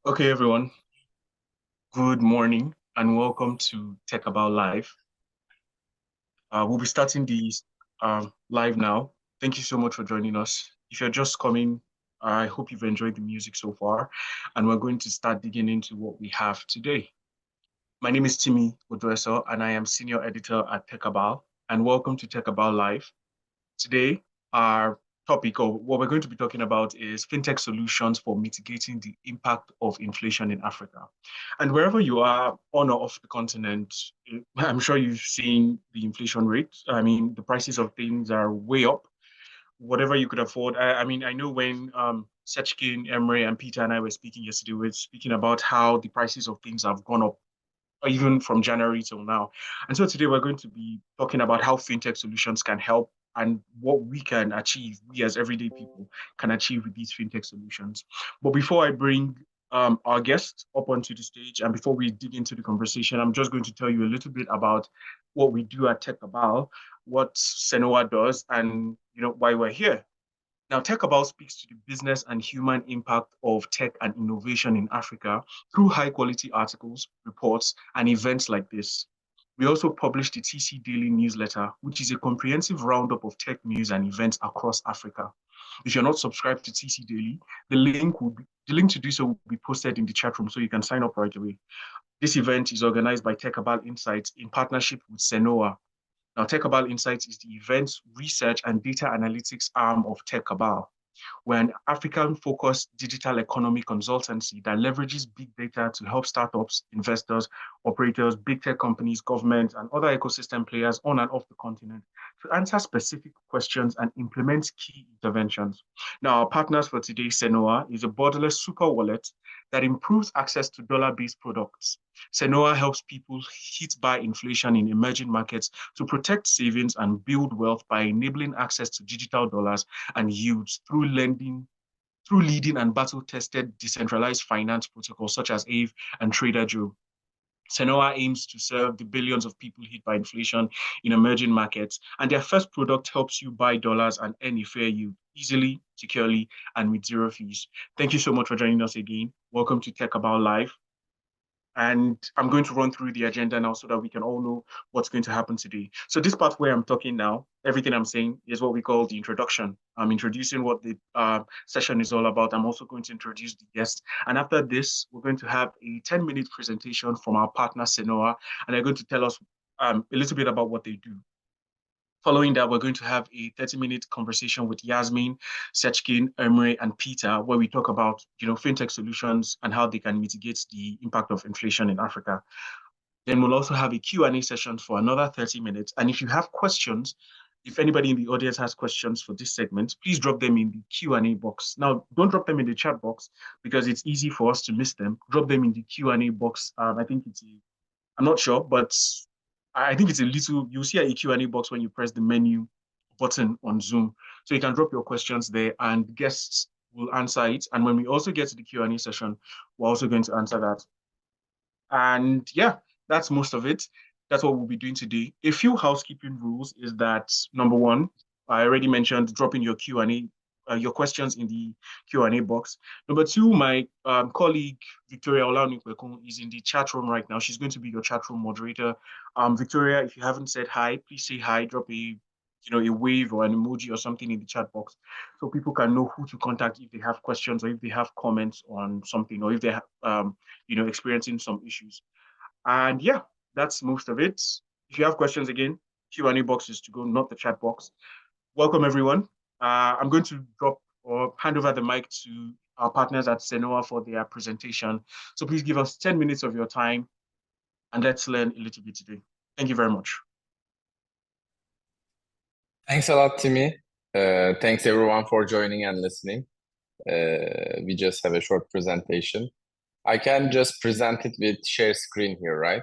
Okay, everyone. Good morning and welcome to TechCabal Live. We'll be starting these live now. Thank you so much for joining us. If you're just coming, I hope you've enjoyed the music so far, and we're going to start digging into what we have today. My name is Timi Odueso, and I am Senior Editor at TechCabal, and welcome to TechCabal Live. Today, our topic, or what we're going to be talking about, is fintech solutions for mitigating the impact of inflation in Africa. And wherever you are on or off the continent, I'm sure you've seen the inflation rate. I mean, the prices of things are way up. Whatever you could afford. I know when Seçkin, Emre, and Peter and I were speaking yesterday, we were speaking about how the prices of things have gone up even from January till now. And so today we're going to be talking about how fintech solutions can help and what we can achieve, we as everyday people can achieve with these fintech solutions. But before I bring our guest up onto the stage and before we dig into the conversation, I'm just going to tell you a little bit about what we do at TechCabal, what Cenoa does, and why we're here. Now, TechCabal speaks to the business and human impact of tech and innovation in Africa through high-quality articles, reports, and events like this. We also publish the TC Daily newsletter, which is a comprehensive roundup of tech news and events across Africa. If you're not subscribed to TC Daily, the link to do so will be posted in the chat room, so you can sign up right away. This event is organized by TechCabal Insights in partnership with Cenoa. Now, TechCabal Insights is the events, research, and data analytics arm of TechCabal. We're an African-focused digital economy consultancy that leverages big data to help startups, investors, operators, big tech companies, governments, and other ecosystem players on and off the continent to answer specific questions and implement key interventions. Now, our partners for today, Cenoa, is a borderless super wallet that improves access to dollar-based products. Cenoa helps people hit by inflation in emerging markets to protect savings and build wealth by enabling access to digital dollars and yields through leading and battle-tested decentralized finance protocols such as AVE and Trader Joe. Cenoa aims to serve the billions of people hit by inflation in emerging markets, and their first product helps you buy dollars and earn a fair yield easily, securely, and with zero fees. Thank you so much for joining us again. Welcome to TechCabal Live. And I'm going to run through the agenda now so that we can all know what's going to happen today. So this part where I'm talking now, everything I'm saying is what we call the introduction. I'm introducing what the session is all about. I'm also going to introduce the guest. And after this, we're going to have a 10-minute presentation from our partner, Cenoa, and they're going to tell us a little bit about what they do. Following that, we're going to have a 30-minute conversation with Yasmine, Seçkin, Emre, and Peter, where we talk about fintech solutions and how they can mitigate the impact of inflation in Africa. Then we'll also have a Q&A session for another 30 minutes. And if you have questions, if anybody in the audience has questions for this segment, please drop them in the Q&A box. Now, don't drop them in the chat box because it's easy for us to miss them. Drop them in the Q&A box. I think I'm not sure, but I think it's you'll see a Q&A box when you press the menu button on Zoom. So you can drop your questions there and guests will answer it. And when we also get to the Q&A session, we're also going to answer that. And yeah, that's most of it. That's what we'll be doing today. A few housekeeping rules is that, number one, I already mentioned dropping your Q&A your questions in the Q&A box. Number two, my colleague, Victoria Olaunikwekun, is in the chat room right now. She's going to be your chat room moderator. Victoria, if you haven't said hi, please say hi, drop a wave or an emoji or something in the chat box so people can know who to contact if they have questions or if they have comments on something or if they're experiencing some issues. And yeah, that's most of it. If you have questions, again, Q&A box is to go, not the chat box. Welcome, everyone. I'm going to drop or hand over the mic to our partners at Cenoa for their presentation. So please give us 10 minutes of your time and let's learn a little bit today. Thank you very much. Thanks a lot, Timi. Thanks everyone for joining and listening. We just have a short presentation. I can just present it with share screen here, right?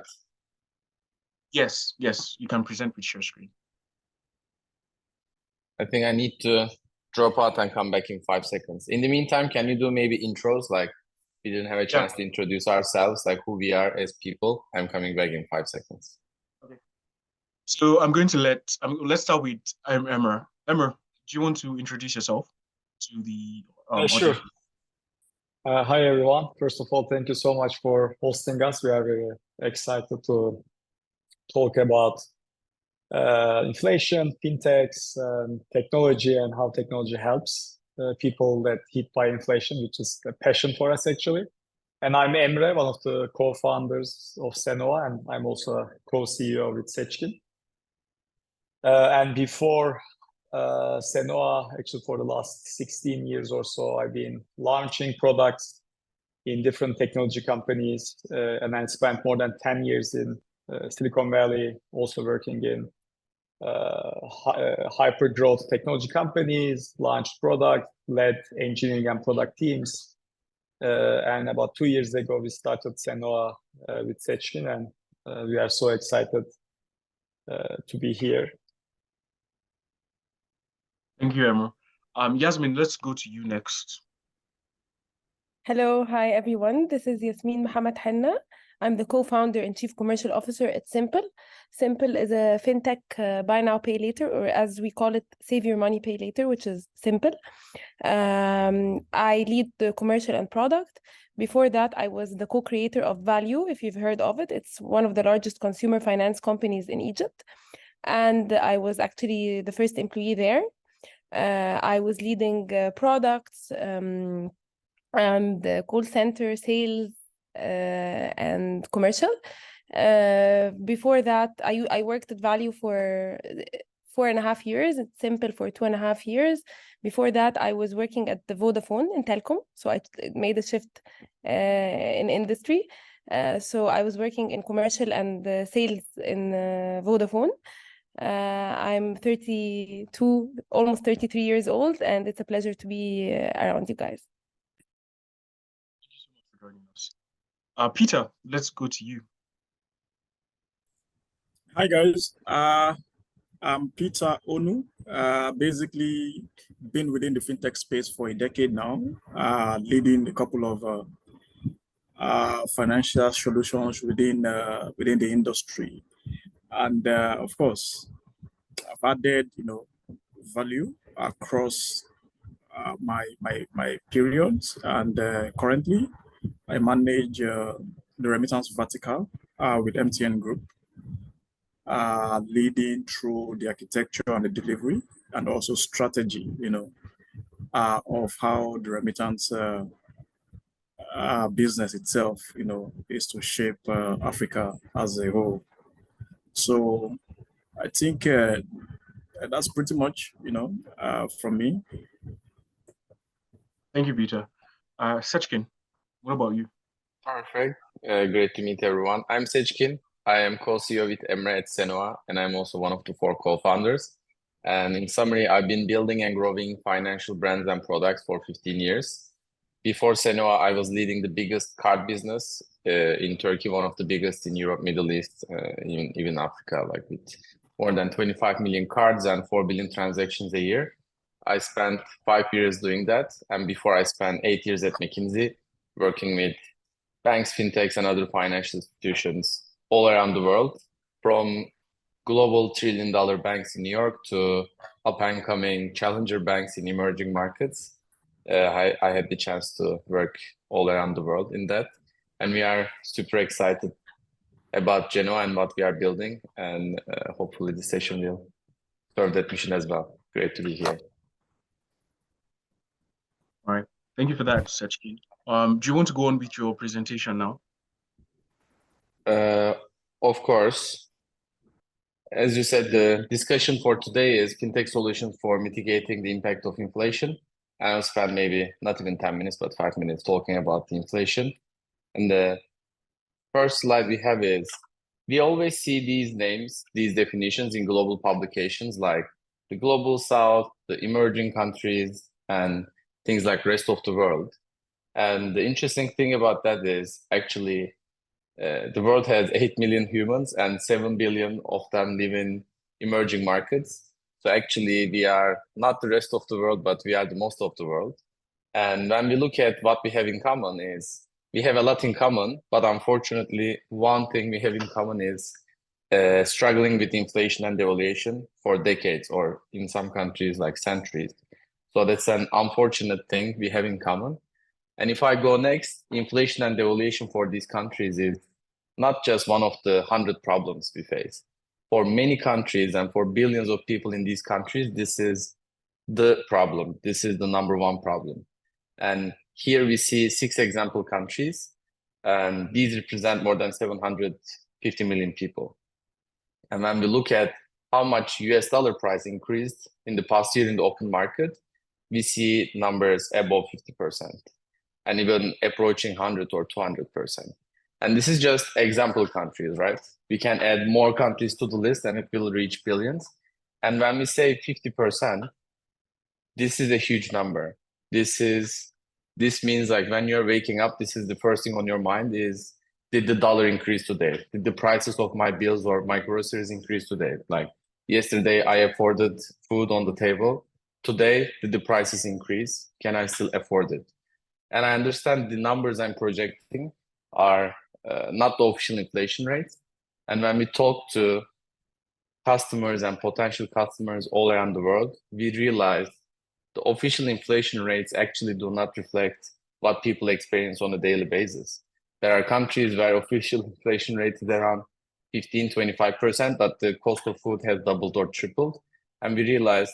Yes, you can present with share screen. I think I need to drop out and come back in 5 seconds. In the meantime, can you do maybe intros? Like we didn't have a chance to introduce ourselves, like who we are as people. I'm coming back in 5 seconds. Okay. So I'm going to let's start with Emre. Emre, do you want to introduce yourself to the Sure. Hi everyone. First of all, thank you so much for hosting us. We are very excited to talk about inflation, fintechs, technology, and how technology helps people that hit by inflation, which is a passion for us actually. And I'm Emre, one of the co-founders of Cenoa, and I'm also a co-CEO with Seçkin. And before Cenoa, actually for the last 16 years or so, I've been launching products in different technology companies, and I spent more than 10 years in Silicon Valley, also working in hyper growth technology companies, launched product, led engineering and product teams. And about 2 years ago, we started Cenoa with Seçkin, and we are so excited to be here. Thank you, Emre. Yasmine, let's go to you next. Hello, hi everyone. This is Yasmine Mohamed Henna. I'm the co-founder and chief commercial officer at Sympl. Sympl is a fintech buy now, pay later, or as we call it, save your money, pay later, which is Sympl. I lead the commercial and product. Before that, I was the co-creator of Value, if you've heard of it. It's one of the largest consumer finance companies in Egypt. And I was actually the first employee there. I was leading products and call center sales and commercial. Before that, I worked at Value for 4.5 years, at Sympl for 2.5 years. Before that, I was working at the Vodafone in telecom, so I made a shift in industry. So I was working in commercial and sales in Vodafone. I'm 32, almost 33 years old, and it's a pleasure to be around you guys. Thank you so much for joining us. Peter, let's go to you. Hi guys, I'm Peter Onu. Basically, been within the fintech space for a decade now, leading a couple of financial solutions within the industry, and of course, I've added value across my periods, and currently I manage the remittance vertical with MTN Group. Leading through the architecture and the delivery, and also strategy, of how the remittance business itself, is to shape Africa as a whole. So I think that's pretty much, from me. Thank you, Peter. Seçkin, what about you? Perfect. Great to meet everyone. I'm Seçkin. I am co-CEO with Emre at Cenoa, and I'm also one of the 4 co-founders. And in summary, I've been building and growing financial brands and products for 15 years. Before Cenoa, I was leading the biggest card business in Turkey, one of the biggest in Europe, Middle East, even Africa, like with more than 25 million cards and 4 billion transactions a year. I spent 5 years doing that. And before I spent 8 years at McKinsey, working with banks, fintechs, and other financial institutions all around the world, from global trillion-dollar banks in New York to up-and-coming challenger banks in emerging markets. I had the chance to work all around the world in that. And we are super excited about Genoa and what we are building. And hopefully this session will serve that mission as well. Great to be here. All right. Thank you for that, Seçkin. Do you want to go on with your presentation now? Of course. As you said, the discussion for today is fintech solutions for mitigating the impact of inflation. I'll spend maybe not even 10 minutes, but 5 minutes talking about the inflation. And the first slide we have is, we always see these names, these definitions in global publications like the Global South, the emerging countries, and things like rest of the world. And the interesting thing about that is actually the world has 8 million humans and 7 billion of them live in emerging markets. So actually we are not the rest of the world, but we are the most of the world. And when we look at what we have in common is, we have a lot in common, but unfortunately, one thing we have in common is struggling with inflation and devaluation for decades, or in some countries like centuries. So that's an unfortunate thing we have in common. And if I go next, inflation and devaluation for these countries is not just one of the 100 problems we face. For many countries and for billions of people in these countries, this is the problem. This is the number one problem. And here we see 6 example countries, and these represent more than 750 million people. And when we look at how much US dollar price increased in the past year in the open market, we see numbers above 50% and even approaching 100 or 200%. And this is just example countries, right? We can add more countries to the list and it will reach billions. And when we say 50%, this is a huge number. This means like when you're waking up, this is the first thing on your mind is, did the dollar increase today? Did the prices of my bills or my groceries increase today? Like yesterday, I afforded food on the table. Today, did the prices increase? Can I still afford it? And I understand the numbers I'm projecting are not the official inflation rate. And when we talk to customers and potential customers all around the world, we realize the official inflation rates actually do not reflect what people experience on a daily basis. There are countries where official inflation rate is around 15, 25%, but the cost of food has doubled or tripled. And we realized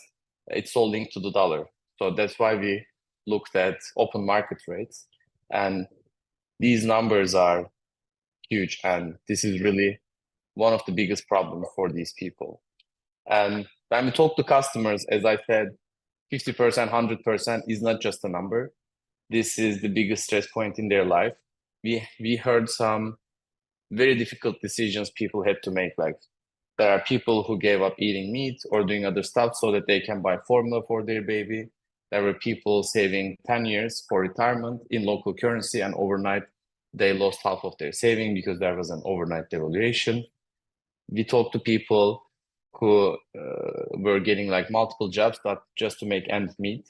it's all linked to the dollar. So that's why we looked at open market rates. And these numbers are huge. And this is really one of the biggest problems for these people. And when we talk to customers, as I said, 50%, 100% is not just a number. This is the biggest stress point in their life. We heard some very difficult decisions people had to make. Like there are people who gave up eating meat or doing other stuff so that they can buy formula for their baby. There were people saving 10 years for retirement in local currency, and overnight they lost half of their saving because there was an overnight devaluation. We talked to people who were getting like multiple jobs just to make ends meet.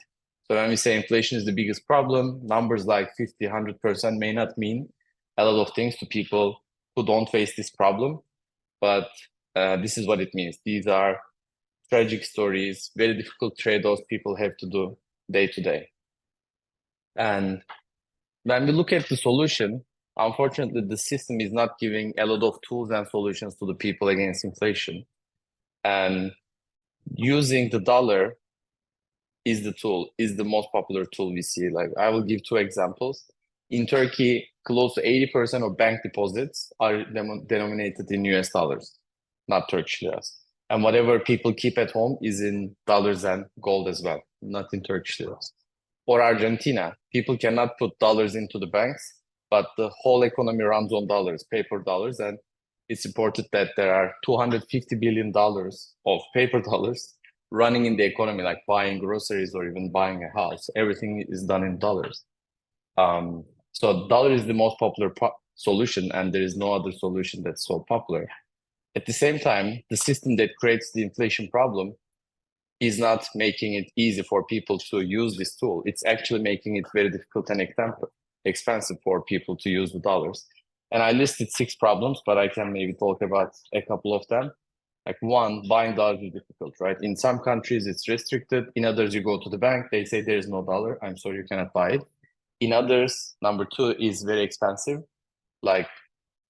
So when we say inflation is the biggest problem, numbers like 50, 100% may not mean a lot of things to people who don't face this problem, but this is what it means. These are tragic stories, very difficult trade-offs people have to do day to day. And when we look at the solution, unfortunately, the system is not giving a lot of tools and solutions to the people against inflation. And using the dollar is the most popular tool we see. Like I will give 2 examples. In Turkey, close to 80% of bank deposits are denominated in US dollars, not Turkish liras. And whatever people keep at home is in dollars and gold as well, not in Turkish liras. Or Argentina, people cannot put dollars into the banks, but the whole economy runs on dollars, paper dollars, and it's reported that there are $250 billion of paper dollars running in the economy, like buying groceries or even buying a house. Everything is done in dollars. So dollar is the most popular solution, and there is no other solution that's so popular. At the same time, the system that creates the inflation problem is not making it easy for people to use this tool. It's actually making it very difficult and expensive for people to use the dollars. And I listed 6 problems, but I can maybe talk about a couple of them. Like 1, buying dollars is difficult, right? In some countries, it's restricted. In others, you go to the bank, they say there is no dollar. I'm sorry, you cannot buy it. In others, number 2 is very expensive. Like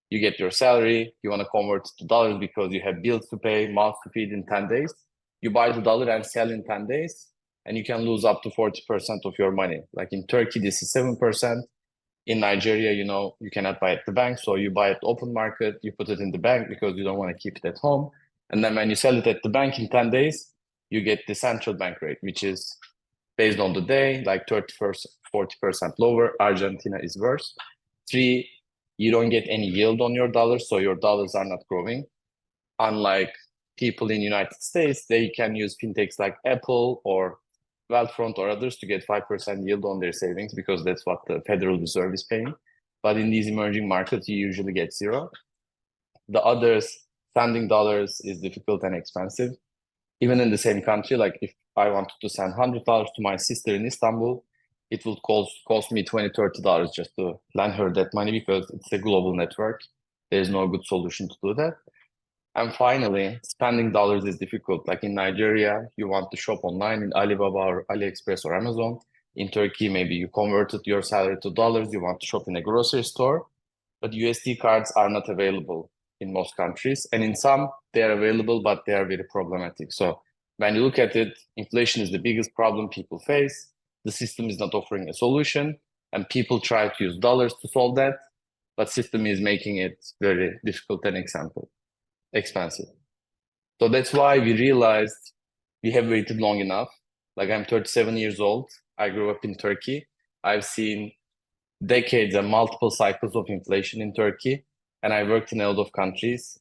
you get your salary, you want to convert to dollars because you have bills to pay, mouths to feed in 10 days. You buy the dollar and sell in 10 days, and you can lose up to 40% of your money. Like in Turkey, this is 7%. In Nigeria, you cannot buy at the bank, so you buy at the open market, you put it in the bank because you don't want to keep it at home. And then when you sell it at the bank in 10 days, you get the central bank rate, which is based on the day, like 30%, 40% lower. Argentina is worse. 3, you don't get any yield on your dollars, so your dollars are not growing. Unlike people in the United States, they can use fintechs like Apple or Wealthfront or others to get 5% yield on their savings because that's what the Federal Reserve is paying. But in these emerging markets, you usually get 0. The others, sending dollars is difficult and expensive. Even in the same country, like if I wanted to send $100 to my sister in Istanbul, it will cost me $20, $30 just to lend her that money because it's a global network. There's no good solution to do that. And finally, spending dollars is difficult. Like in Nigeria, you want to shop online in Alibaba or AliExpress or Amazon. In Turkey, maybe you converted your salary to dollars, you want to shop in a grocery store, but USD cards are not available in most countries. And in some, they are available, but they are very problematic. So when you look at it, inflation is the biggest problem people face. The system is not offering a solution, and people try to use dollars to solve that, but system is making it very difficult and expensive. So that's why we realized we have waited long enough. Like, I'm 37 years old. I grew up in Turkey. I've seen decades and multiple cycles of inflation in Turkey. And I worked in a lot of countries,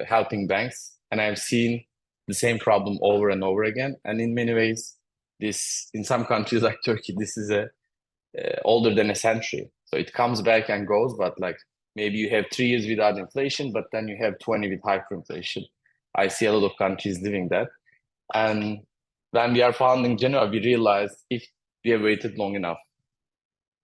helping banks. And I've seen the same problem over and over again. And in many ways, this, in some countries like Turkey, this is older than a century. So it comes back and goes, but like maybe you have 3 years without inflation, but then you have 20 with hyperinflation. I see a lot of countries living that. And when we are founding Cenoa, we realized if we have waited long enough,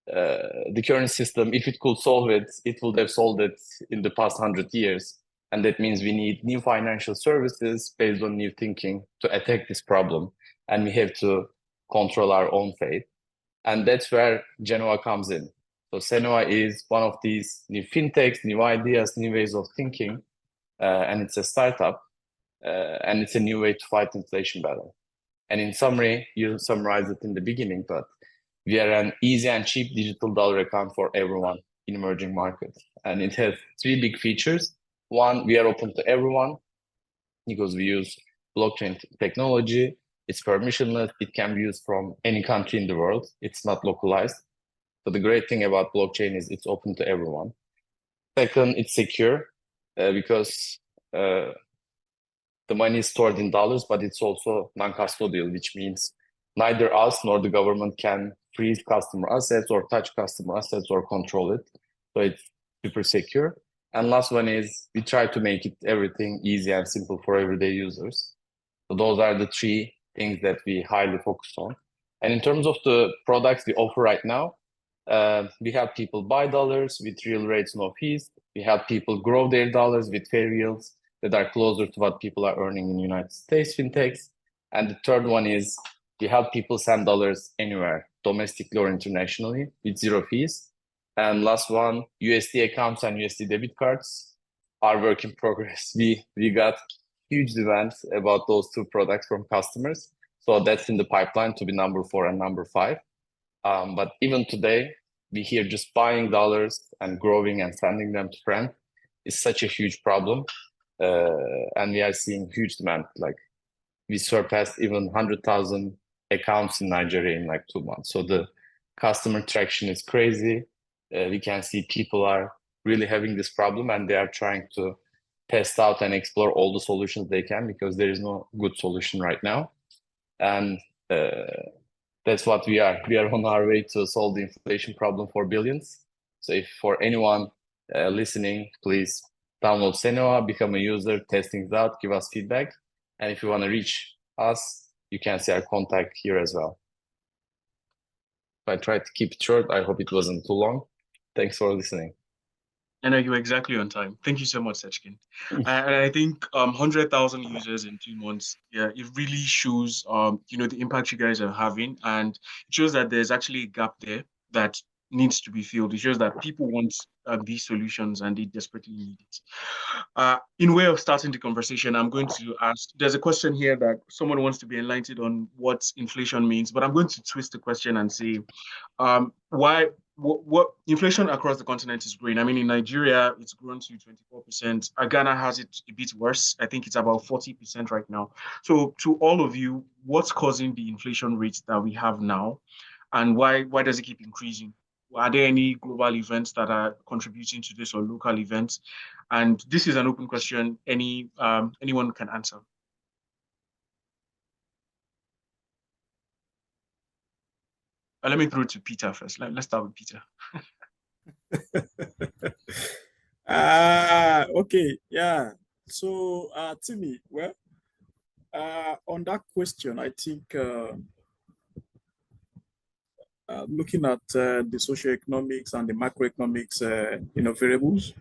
the current system, if it could solve it, it would have solved it in the past 100 years. And that means we need new financial services based on new thinking to attack this problem. And we have to control our own fate. And that's where Cenoa comes in. So Cenoa is one of these new fintechs, new ideas, new ways of thinking. And it's a startup. And it's a new way to fight inflation battle. And in summary, you summarized it in the beginning, but we are an easy and cheap digital dollar account for everyone in emerging markets. And it has 3 big features. One, we are open to everyone because we use blockchain technology. It's permissionless. It can be used from any country in the world. It's not localized. So the great thing about blockchain is it's open to everyone. Second, it's secure because the money is stored in dollars, but it's also non-custodial, which means neither us nor the government can freeze customer assets or touch customer assets or control it. So it's super secure. And last one is we try to make it everything easy and simple for everyday users. So those are the 3 things that we highly focus on. And in terms of the products we offer right now, we help people buy dollars with real rates, no fees. We help people grow their dollars with fair yields that are closer to what people are earning in the United States fintechs. And the third one is we help people send dollars anywhere, domestically or internationally, with 0 fees. And last one, USD accounts and USD debit cards are work in progress. We got huge demands about those 2 products from customers. So that's in the pipeline to be number 4 and number 5. But even today, we hear just buying dollars and growing and sending them to friends is such a huge problem. And we are seeing huge demand. Like, we surpassed even 100,000 accounts in Nigeria in like 2 months. So the customer traction is crazy. We can see people are really having this problem and they are trying to test out and explore all the solutions they can because there is no good solution right now. And that's what we are. We are on our way to solve the inflation problem for billions. So if for anyone listening, please download Cenoa, become a user, test things out, give us feedback. And if you want to reach us, you can see our contact here as well. I tried to keep it short. I hope it wasn't too long. Thanks for listening. I know you were exactly on time. Thank you so much, Seçkin. And I think 100,000 users in 2 months, yeah, it really shows the impact you guys are having, and it shows that there's actually a gap there that needs to be filled. It shows that people want these solutions and they desperately need it. In way of starting the conversation, I'm going to ask, there's a question here that someone wants to be enlightened on what inflation means, but I'm going to twist the question and say, what inflation across the continent is growing. I mean, in Nigeria, it's grown to 24%. Ghana has it a bit worse. I think it's about 40% right now. So to all of you, what's causing the inflation rates that we have now? And why does it keep increasing? Are there any global events that are contributing to this or local events? And this is an open question. Anyone can answer. Let me throw it to Peter first. Let's start with Peter. Okay, yeah. So, Timi, well, on that question, I think looking at the socioeconomics and the macroeconomics variables,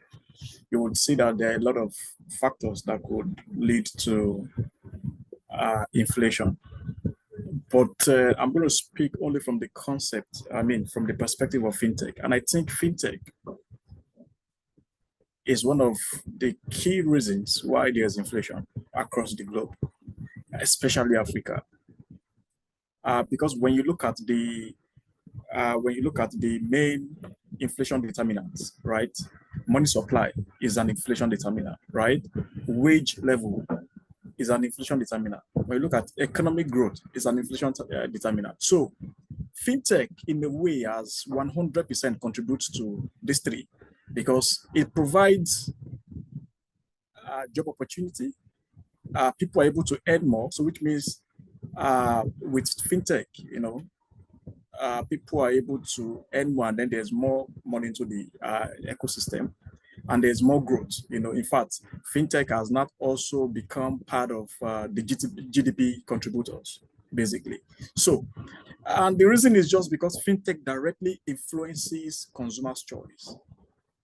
you would see that there are a lot of factors that could lead to inflation. But I'm going to speak only from the concept, from the perspective of fintech. And I think fintech is one of the key reasons why there's inflation across the globe, especially Africa. Because when you look at the main inflation determinants, right? Money supply is an inflation determinant, right? Wage level is an inflation determinant. When you look at economic growth, is an inflation determinant. So fintech, in a way, has 100% contributes to these three because it provides job opportunity. People are able to earn more, so which means with fintech, people are able to earn more, and then there's more money into the ecosystem, and there's more growth. In fact, fintech has not also become part of the GDP contributors, basically. So, and the reason is just because fintech directly influences consumers' choice.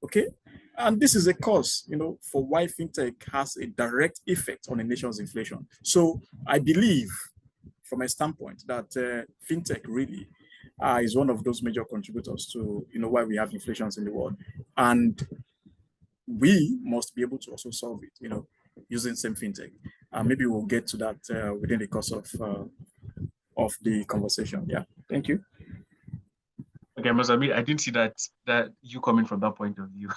Okay, and this is a cause, for why fintech has a direct effect on a nation's inflation. So, I believe, from a standpoint, that fintech really is one of those major contributors to why we have inflations in the world, and we must be able to also solve it, using same fintech. Maybe we'll get to that within the course of the conversation. Yeah, thank you. Okay, Mozambique, I didn't see that you coming from that point of view.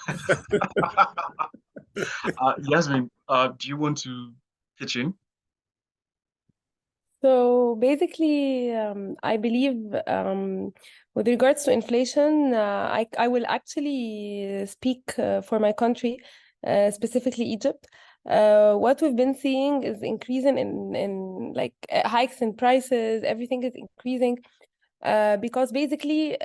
Yasmine, do you want to pitch in? So basically, I believe with regards to inflation, I will actually speak for my country, specifically Egypt. What we've been seeing is increasing in like hikes in prices. Everything is increasing because basically,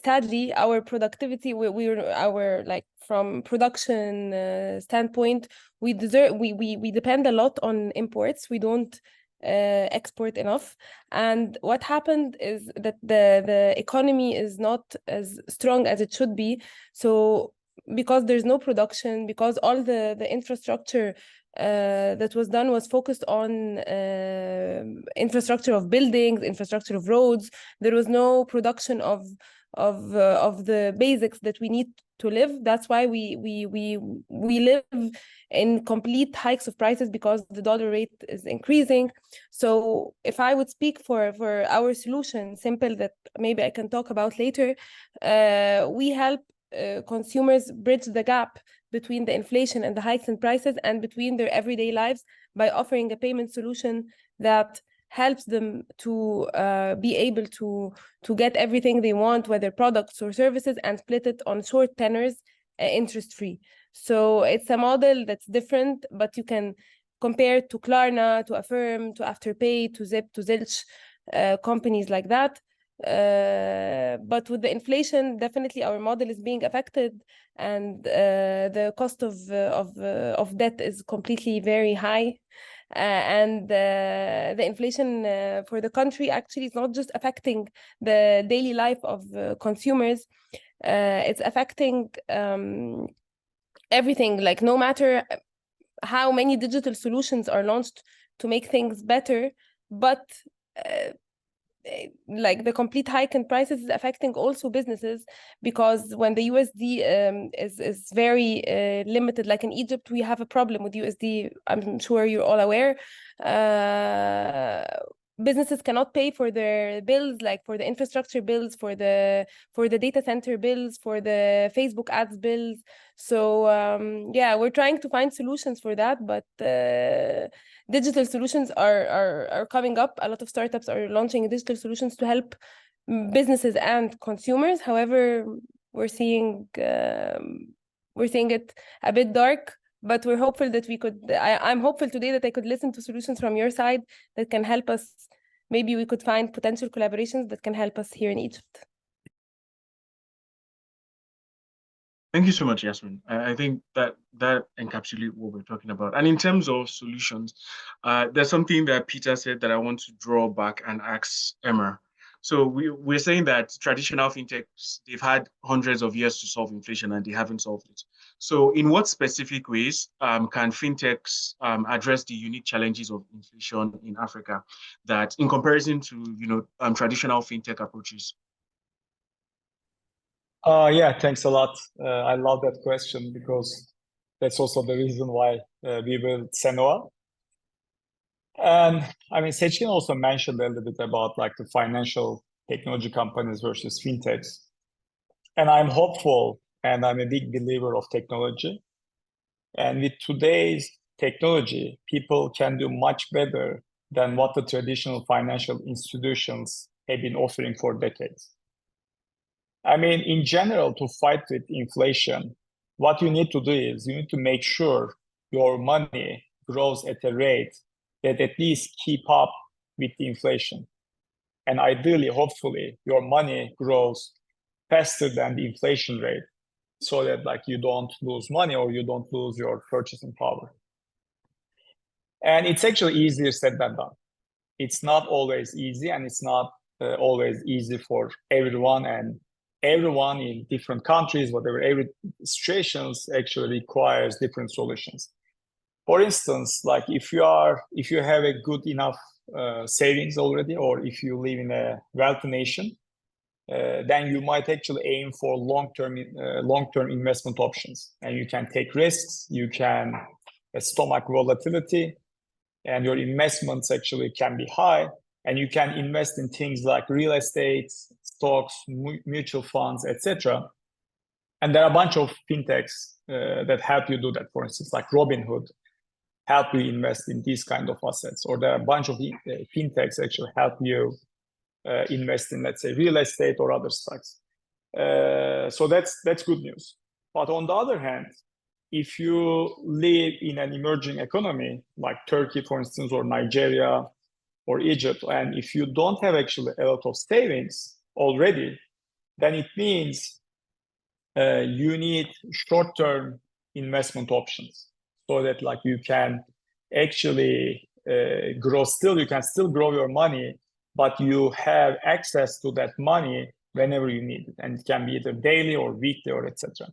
sadly, our productivity, our like from production standpoint, we depend a lot on imports. We don't export enough, and what happened is that the economy is not as strong as it should be. So because there's no production, because all the infrastructure that was done was focused on infrastructure of buildings, infrastructure of roads. There was no production of the basics that we need to live. That's why we live in complete hikes of prices because the dollar rate is increasing. So if I would speak for our solution, Sympl, that maybe I can talk about later, we help consumers bridge the gap between the inflation and the hikes in prices and between their everyday lives by offering a payment solution that helps them to be able to get everything they want, whether products or services, and split it on short tenors, interest-free. So it's a model that's different, but you can compare it to Klarna, to Affirm, to Afterpay, to Zip, to Zilch, companies like that. But with the inflation, definitely our model is being affected, and the cost of debt is completely very high. And the inflation for the country actually is not just affecting the daily life of consumers, it's affecting everything. Like, no matter how many digital solutions are launched to make things better, but like the complete hike in prices is affecting also businesses, because when the USD is very limited, like in Egypt, we have a problem with USD. I'm sure you're all aware. Businesses cannot pay for their bills, like for the infrastructure bills, for the data center bills, for the Facebook ads bills. So yeah, we're trying to find solutions for that, but digital solutions are coming up. A lot of startups are launching digital solutions to help businesses and consumers. However, we're seeing it a bit dark, but we're hopeful that we could. I'm hopeful today that I could listen to solutions from your side that can help us. Maybe we could find potential collaborations that can help us here in Egypt. Thank you so much, Yasmine. I think that encapsulates what we're talking about. And in terms of solutions, there's something that Peter said that I want to draw back and ask Emma. So we're saying that traditional fintechs, they've had hundreds of years to solve inflation and they haven't solved it. So in what specific ways can fintechs address the unique challenges of inflation in Africa that in comparison to, traditional fintech approaches? Yeah, thanks a lot. I love that question because that's also the reason why we built Cenoa. And I mean, Seçkin also mentioned a little bit about like the financial technology companies versus fintechs. And I'm hopeful and I'm a big believer of technology. And with today's technology, people can do much better than what the traditional financial institutions have been offering for decades. I mean, in general, to fight with inflation, what you need to do is you need to make sure your money grows at a rate that at least keep up with the inflation. And ideally, hopefully, your money grows faster than the inflation rate so that like you don't lose money or you don't lose your purchasing power. And it's actually easier said than done. It's not always easy, and it's not always easy for everyone, and everyone in different countries, whatever, every situations actually requires different solutions. For instance, like if you have a good enough savings already, or if you live in a wealthy nation, then you might actually aim for long-term investment options, and you can take risks, you can stomach volatility, and your investments actually can be high, and you can invest in things like real estate, stocks, mutual funds, etc. And there are a bunch of fintechs that help you do that. For instance, like Robinhood help you invest in these kind of assets, or there are a bunch of fintechs actually help you invest in, let's say, real estate or other stocks. So that's good news. But on the other hand, if you live in an emerging economy like Turkey, for instance, or Nigeria or Egypt, and if you don't have actually a lot of savings already, then it means you need short-term investment options so that like you can actually you can still grow your money, but you have access to that money whenever you need it. And it can be either daily or weekly or etc.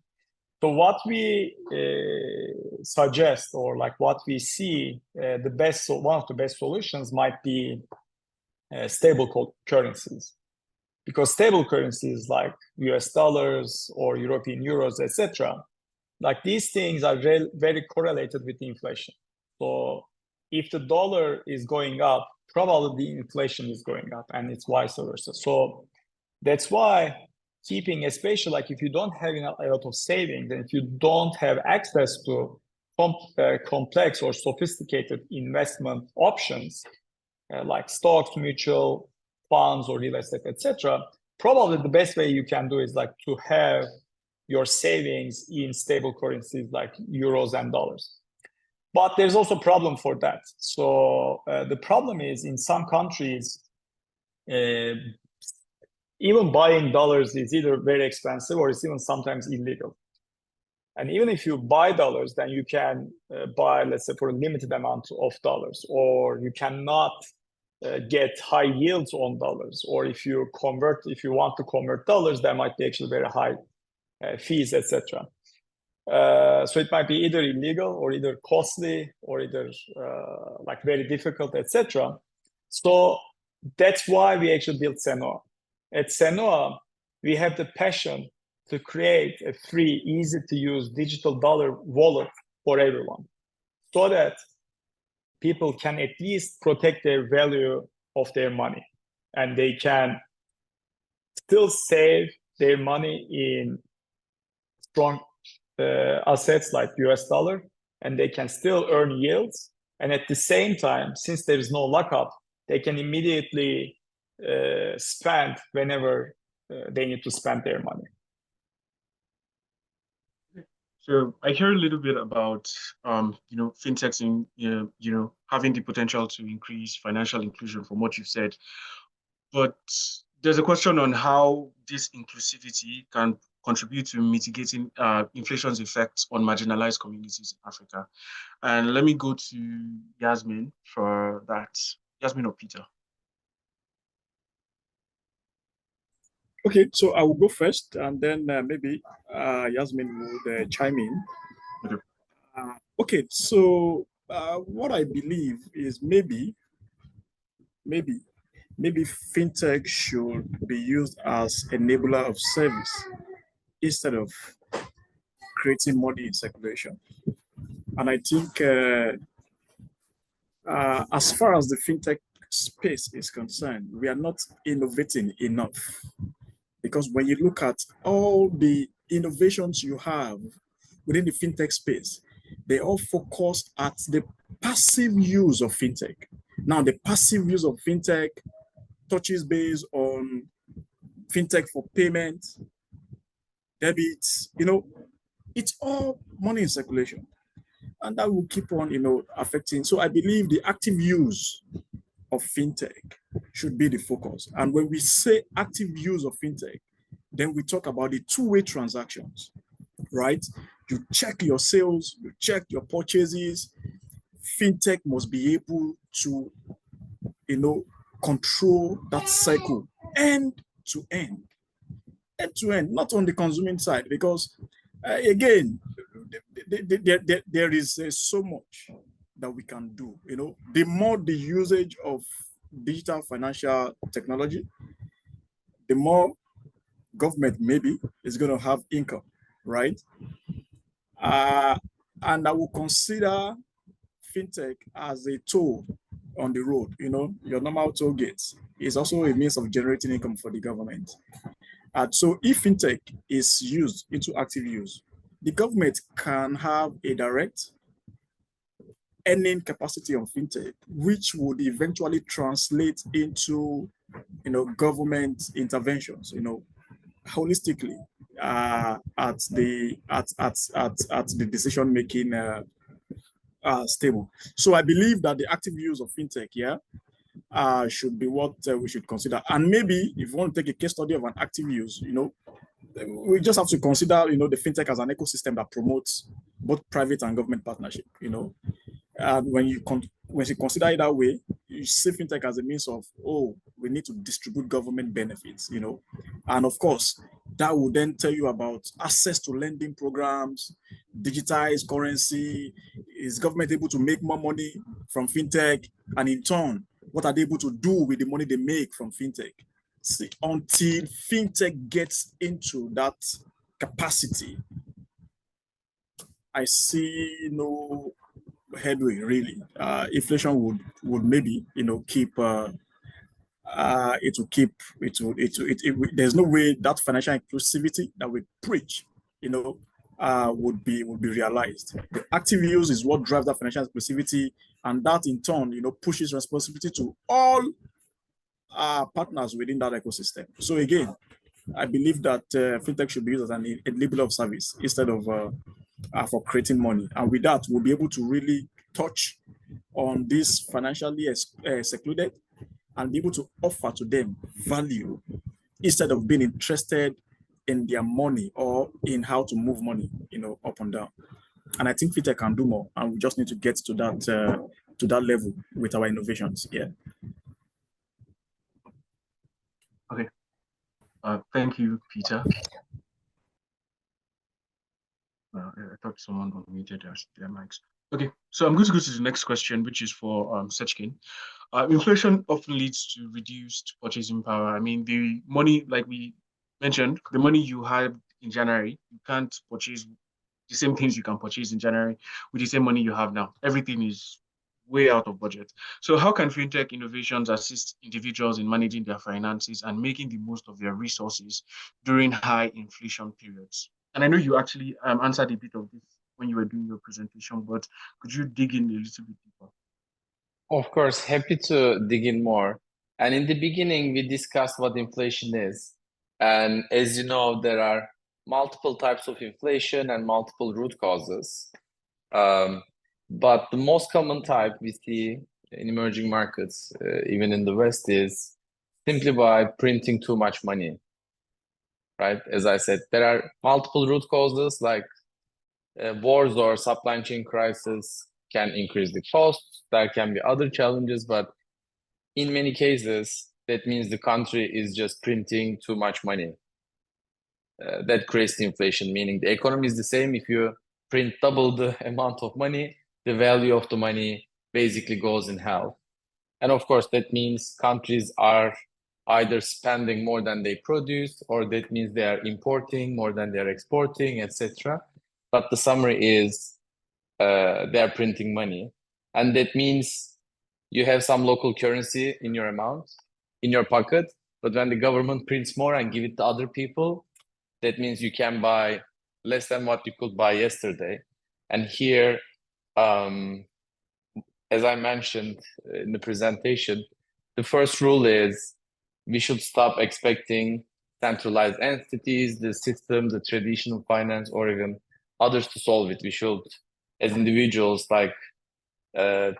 So what we suggest, or like what we see, one of the best solutions might be stable currencies, because stable currencies like US dollars or European euros, etc., like these things are very correlated with inflation. So if the dollar is going up, probably the inflation is going up, and it's vice versa. So that's why keeping, especially like if you don't have a lot of savings, and if you don't have access to complex or sophisticated investment options like stocks, mutual funds, or real estate, etc., probably the best way you can do is like to have your savings in stable currencies like euros and dollars. But there's also a problem for that. So the problem is in some countries, even buying dollars is either very expensive or it's even sometimes illegal. And even if you buy dollars, then you can buy, let's say, for a limited amount of dollars, or you cannot get high yields on dollars. Or if you want to convert dollars, there might be actually very high fees, etc. So it might be either illegal or either costly or either like very difficult, etc. So that's why we actually built Cenoa. At Cenoa, we have the passion to create a free, easy-to-use digital dollar wallet for everyone, so that people can at least protect their value of their money, and they can still save their money in strong assets like US dollar, and they can still earn yields. And at the same time, since there is no lockup, they can immediately spend whenever they need to spend their money. So I hear a little bit about fintechs in having the potential to increase financial inclusion from what you've said, but there's a question on how this inclusivity can contribute to mitigating inflation's effects on marginalized communities in Africa. And let me go to Yasmine for that. Yasmine or Peter? Okay, so I will go first, and then maybe Yasmine would chime in. Okay. Okay, so what I believe is maybe fintech should be used as enabler of service instead of creating money in circulation. And I think as far as the fintech space is concerned, we are not innovating enough. Because when you look at all the innovations you have within the fintech space, they all focus at the passive use of fintech. Now, the passive use of fintech touches based on fintech for payment, debits, it's all money in circulation. And that will keep on, affecting. So I believe the active use of fintech should be the focus. And when we say active use of fintech, then we talk about the two-way transactions, right? You check your sales, you check your purchases. Fintech must be able to, control that cycle end to end, not on the consuming side, because again, there is so much that we can do. The more the usage of digital financial technology, the more government maybe is going to have income, right? And I will consider fintech as a tool on the road. Your normal toll gates is also a means of generating income for the government. So if fintech is used into active use, the government can have a direct earning capacity on fintech, which would eventually translate into, government interventions, holistically at the decision making stable. So I believe that the active use of fintech, should be what we should consider. And maybe if you want to take a case study of an active use, we just have to consider, the fintech as an ecosystem that promotes both private and government partnership. And when you consider it that way, you see fintech as a means of, we need to distribute government benefits, and of course, that will then tell you about access to lending programs, digitized currency. Is government able to make more money from fintech? And in turn, what are they able to do with the money they make from fintech? See, until fintech gets into that capacity, I see no headway really. Inflation would maybe keep there's no way that financial inclusivity that we preach would be realized. The active use is what drives that financial inclusivity, and that in turn pushes responsibility to all partners within that ecosystem. So again, I believe that fintech should be used as an enabler of service instead of for creating money. And with that, we'll be able to really touch on this financially secluded and be able to offer to them value instead of being interested in their money or in how to move money, up and down. And I think fintech can do more, and we just need to get to that level with our innovations. Yeah. Okay. Thank you, Peter. I thought someone unmuted their mics. Okay, so I'm going to go to the next question, which is for Seçkin. Inflation often leads to reduced purchasing power. I mean, the money, like we mentioned, the money you had in January, you can't purchase the same things you can purchase in January with the same money you have now. Everything is way out of budget. So how can fintech innovations assist individuals in managing their finances and making the most of their resources during high inflation periods? And I know you actually answered a bit of this when you were doing your presentation, but could you dig in a little bit deeper? Of course, happy to dig in more. And in the beginning, we discussed what inflation is. And as you know, there are multiple types of inflation and multiple root causes. But the most common type we see in emerging markets, even in the West, is simply by printing too much money, right? As I said, there are multiple root causes like wars or supply chain crisis can increase the costs. There can be other challenges, but in many cases, that means the country is just printing too much money. That creates the inflation, meaning the economy is the same. If you print double the amount of money, the value of the money basically goes in half. And of course, that means countries are either spending more than they produce, or that means they are importing more than they're exporting, etc. But the summary is they're printing money. And that means you have some local currency in your amount, in your pocket. But when the government prints more and give it to other people, that means you can buy less than what you could buy yesterday. And here, as I mentioned in the presentation, the first rule is we should stop expecting centralized entities, the system, the traditional finance, or even others to solve it. We should, as individuals, like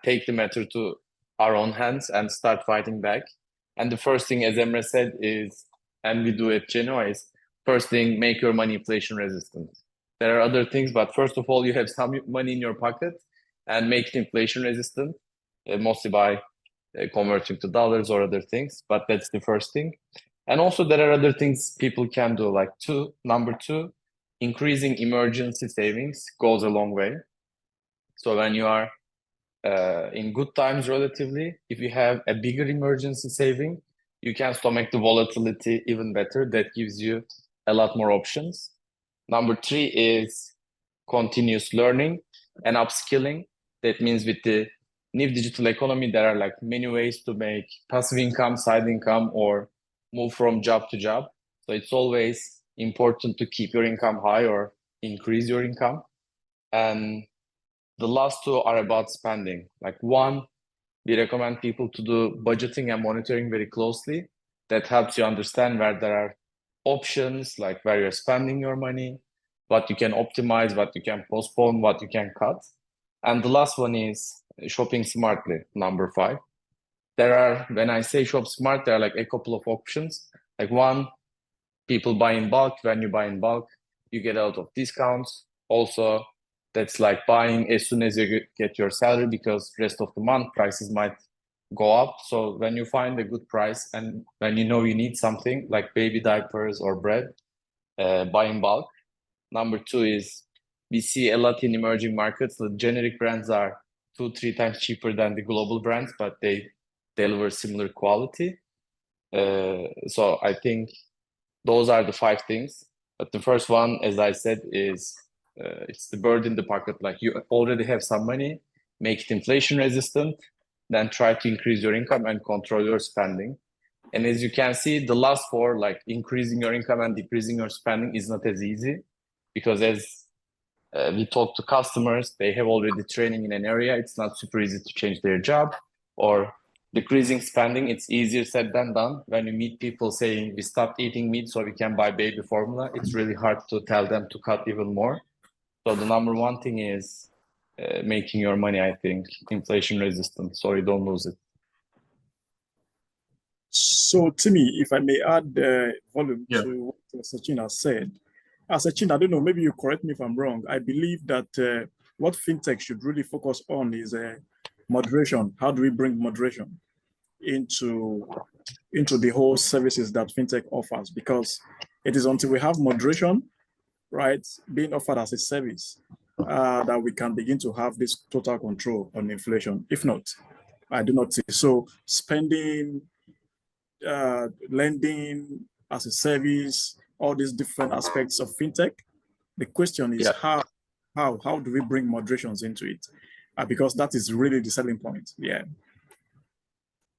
take the matter to our own hands and start fighting back. And the first thing, as Emre said, is, and we do at Cenoa, is first thing, make your money inflation resistant. There are other things, but first of all, you have some money in your pocket and make it inflation resistant, mostly by converting to dollars or other things. But that's the first thing. And also there are other things people can do, like number two, increasing emergency savings goes a long way. So when you are in good times relatively, if you have a bigger emergency saving, you can stomach the volatility even better. That gives you a lot more options. Number three is continuous learning and upskilling. That means with the new digital economy, there are like many ways to make passive income, side income, or move from job to job. So it's always important to keep your income high or increase your income. And the last two are about spending. Like one, we recommend people to do budgeting and monitoring very closely. That helps you understand where there are options, like where you're spending your money, what you can optimize, what you can postpone, what you can cut. And the last one is shopping smartly, number 5. There are, when I say shop smart, there are like a couple of options. Like one, people buy in bulk. When you buy in bulk, you get a lot of discounts. Also, that's like buying as soon as you get your salary, because rest of the month prices might go up. So when you find a good price and when you know you need something like baby diapers or bread, buy in bulk. Number 2 is we see a lot in emerging markets. The generic brands are 2-3 times cheaper than the global brands, but they deliver similar quality. So I think those are the 5 things. But the first one, as I said, is it's the bird in the pocket. Like you already have some money, make it inflation resistant, then try to increase your income and control your spending. And as you can see, the last 4, like increasing your income and decreasing your spending, is not as easy, because as we talk to customers, they have already training in an area. It's not super easy to change their job. Or decreasing spending, it's easier said than done. When you meet people saying we stopped eating meat so we can buy baby formula, it's really hard to tell them to cut even more. So the number 1 thing is making your money, I think, inflation resistant, so you don't lose it. So, Timi, if I may add volume to what Seçkin has said. Seçkin, I don't know, maybe you correct me if I'm wrong. I believe that what fintech should really focus on is moderation. How do we bring moderation into the whole services that fintech offers? Because it is until we have moderation, right, being offered as a service, that we can begin to have this total control on inflation. If not, I do not see. So spending, lending as a service, all these different aspects of fintech. The question is how do we bring moderations into it? Because that is really the selling point. Yeah.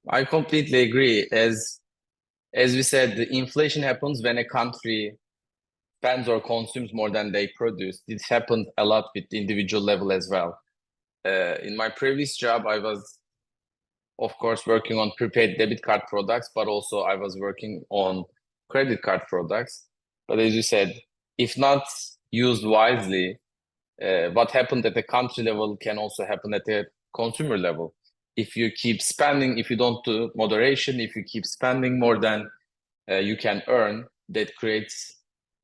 I completely agree. As we said, the inflation happens when a country spends or consumes more than they produce. This happened a lot with the individual level as well. In my previous job, I was, of course, working on prepaid debit card products, but also I was working on credit card products. But as you said, if not used wisely, what happened at the country level can also happen at the consumer level. If you keep spending, if you don't do moderation, if you keep spending more than you can earn, that creates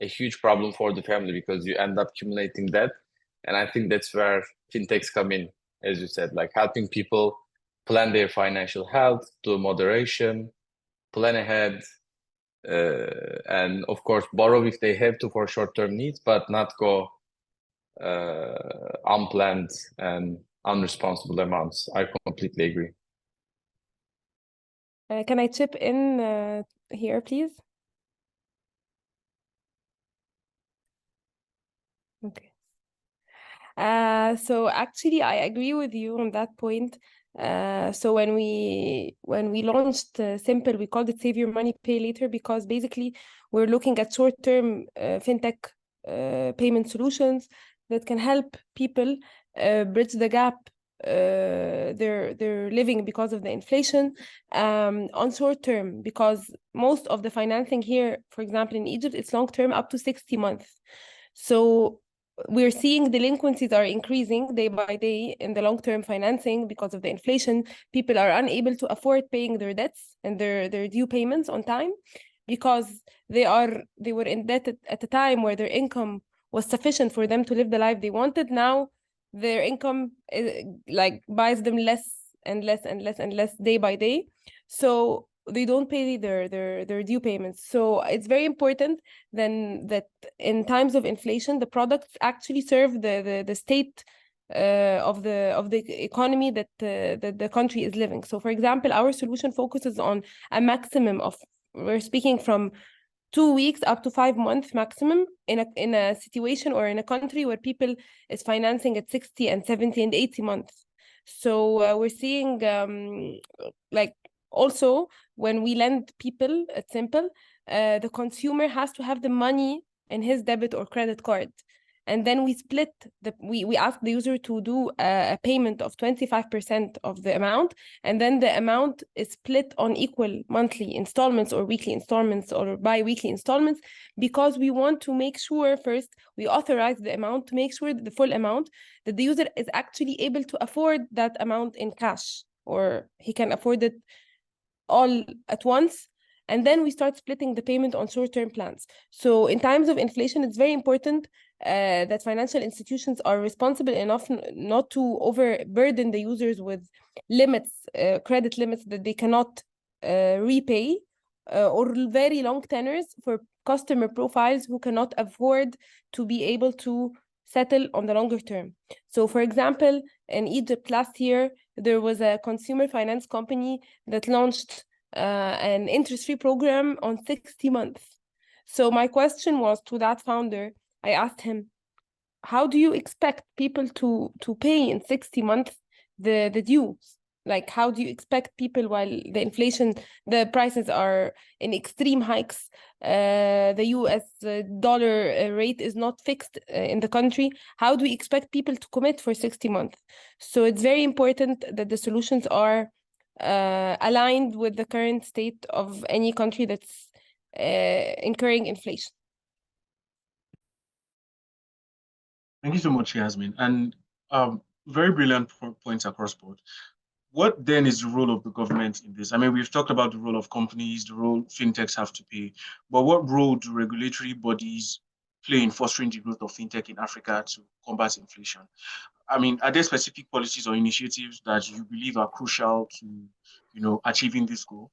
a huge problem for the family, because you end up accumulating debt. And I think that's where fintechs come in, as you said, like helping people plan their financial health, do moderation, plan ahead, and of course borrow if they have to for short-term needs, but not go unplanned and unresponsible amounts. I completely agree. Can I chip in here, please? Okay. So actually, I agree with you on that point. So when we launched Sympl, we called it Save Your Money, Pay Later, because basically we're looking at short-term fintech payment solutions that can help people bridge the gap they're living because of the inflation on short term, because most of the financing here, for example, in Egypt, it's long term up to 60 months. So we're seeing delinquencies are increasing day by day in the long-term financing because of the inflation. People are unable to afford paying their debts and their due payments on time because they were in debt at a time where their income was sufficient for them to live the life they wanted. Now their income like buys them less and less and less and less day by day. So they don't pay their due payments. So it's very important then that in times of inflation, the products actually serve the state of the economy that the country is living. So for example, our solution focuses on a maximum of, we're speaking from 2 weeks up to 5 months maximum in a situation or in a country where people is financing at 60 and 70 and 80 months. So we're seeing like also when we lend people at Sympl, the consumer has to have the money in his debit or credit card. And then we split we ask the user to do a payment of 25% of the amount, and then the amount is split on equal monthly installments or weekly installments or bi-weekly installments, because we want to make sure first we authorize the amount to make sure that the full amount that the user is actually able to afford that amount in cash, or he can afford it all at once. And then we start splitting the payment on short-term plans. So in times of inflation, it's very important that financial institutions are responsible enough not to overburden the users with limits, credit limits that they cannot repay, or very long tenors for customer profiles who cannot afford to be able to settle on the longer term. So for example, in Egypt last year, there was a consumer finance company that launched an interest-free program on 60 months. So my question was to that founder, I asked him, how do you expect people to pay in 60 months the dues? Like, how do you expect people while the inflation, the prices are in extreme hikes, the US dollar rate is not fixed in the country, how do we expect people to commit for 60 months? So it's very important that the solutions are aligned with the current state of any country that's incurring inflation. Thank you so much, Yasmine. And very brilliant points across board. What then is the role of the government in this? I mean, we've talked about the role of companies, the role fintechs have to play, but what role do regulatory bodies play in fostering the growth of fintech in Africa to combat inflation? I mean, are there specific policies or initiatives that you believe are crucial to, achieving this goal?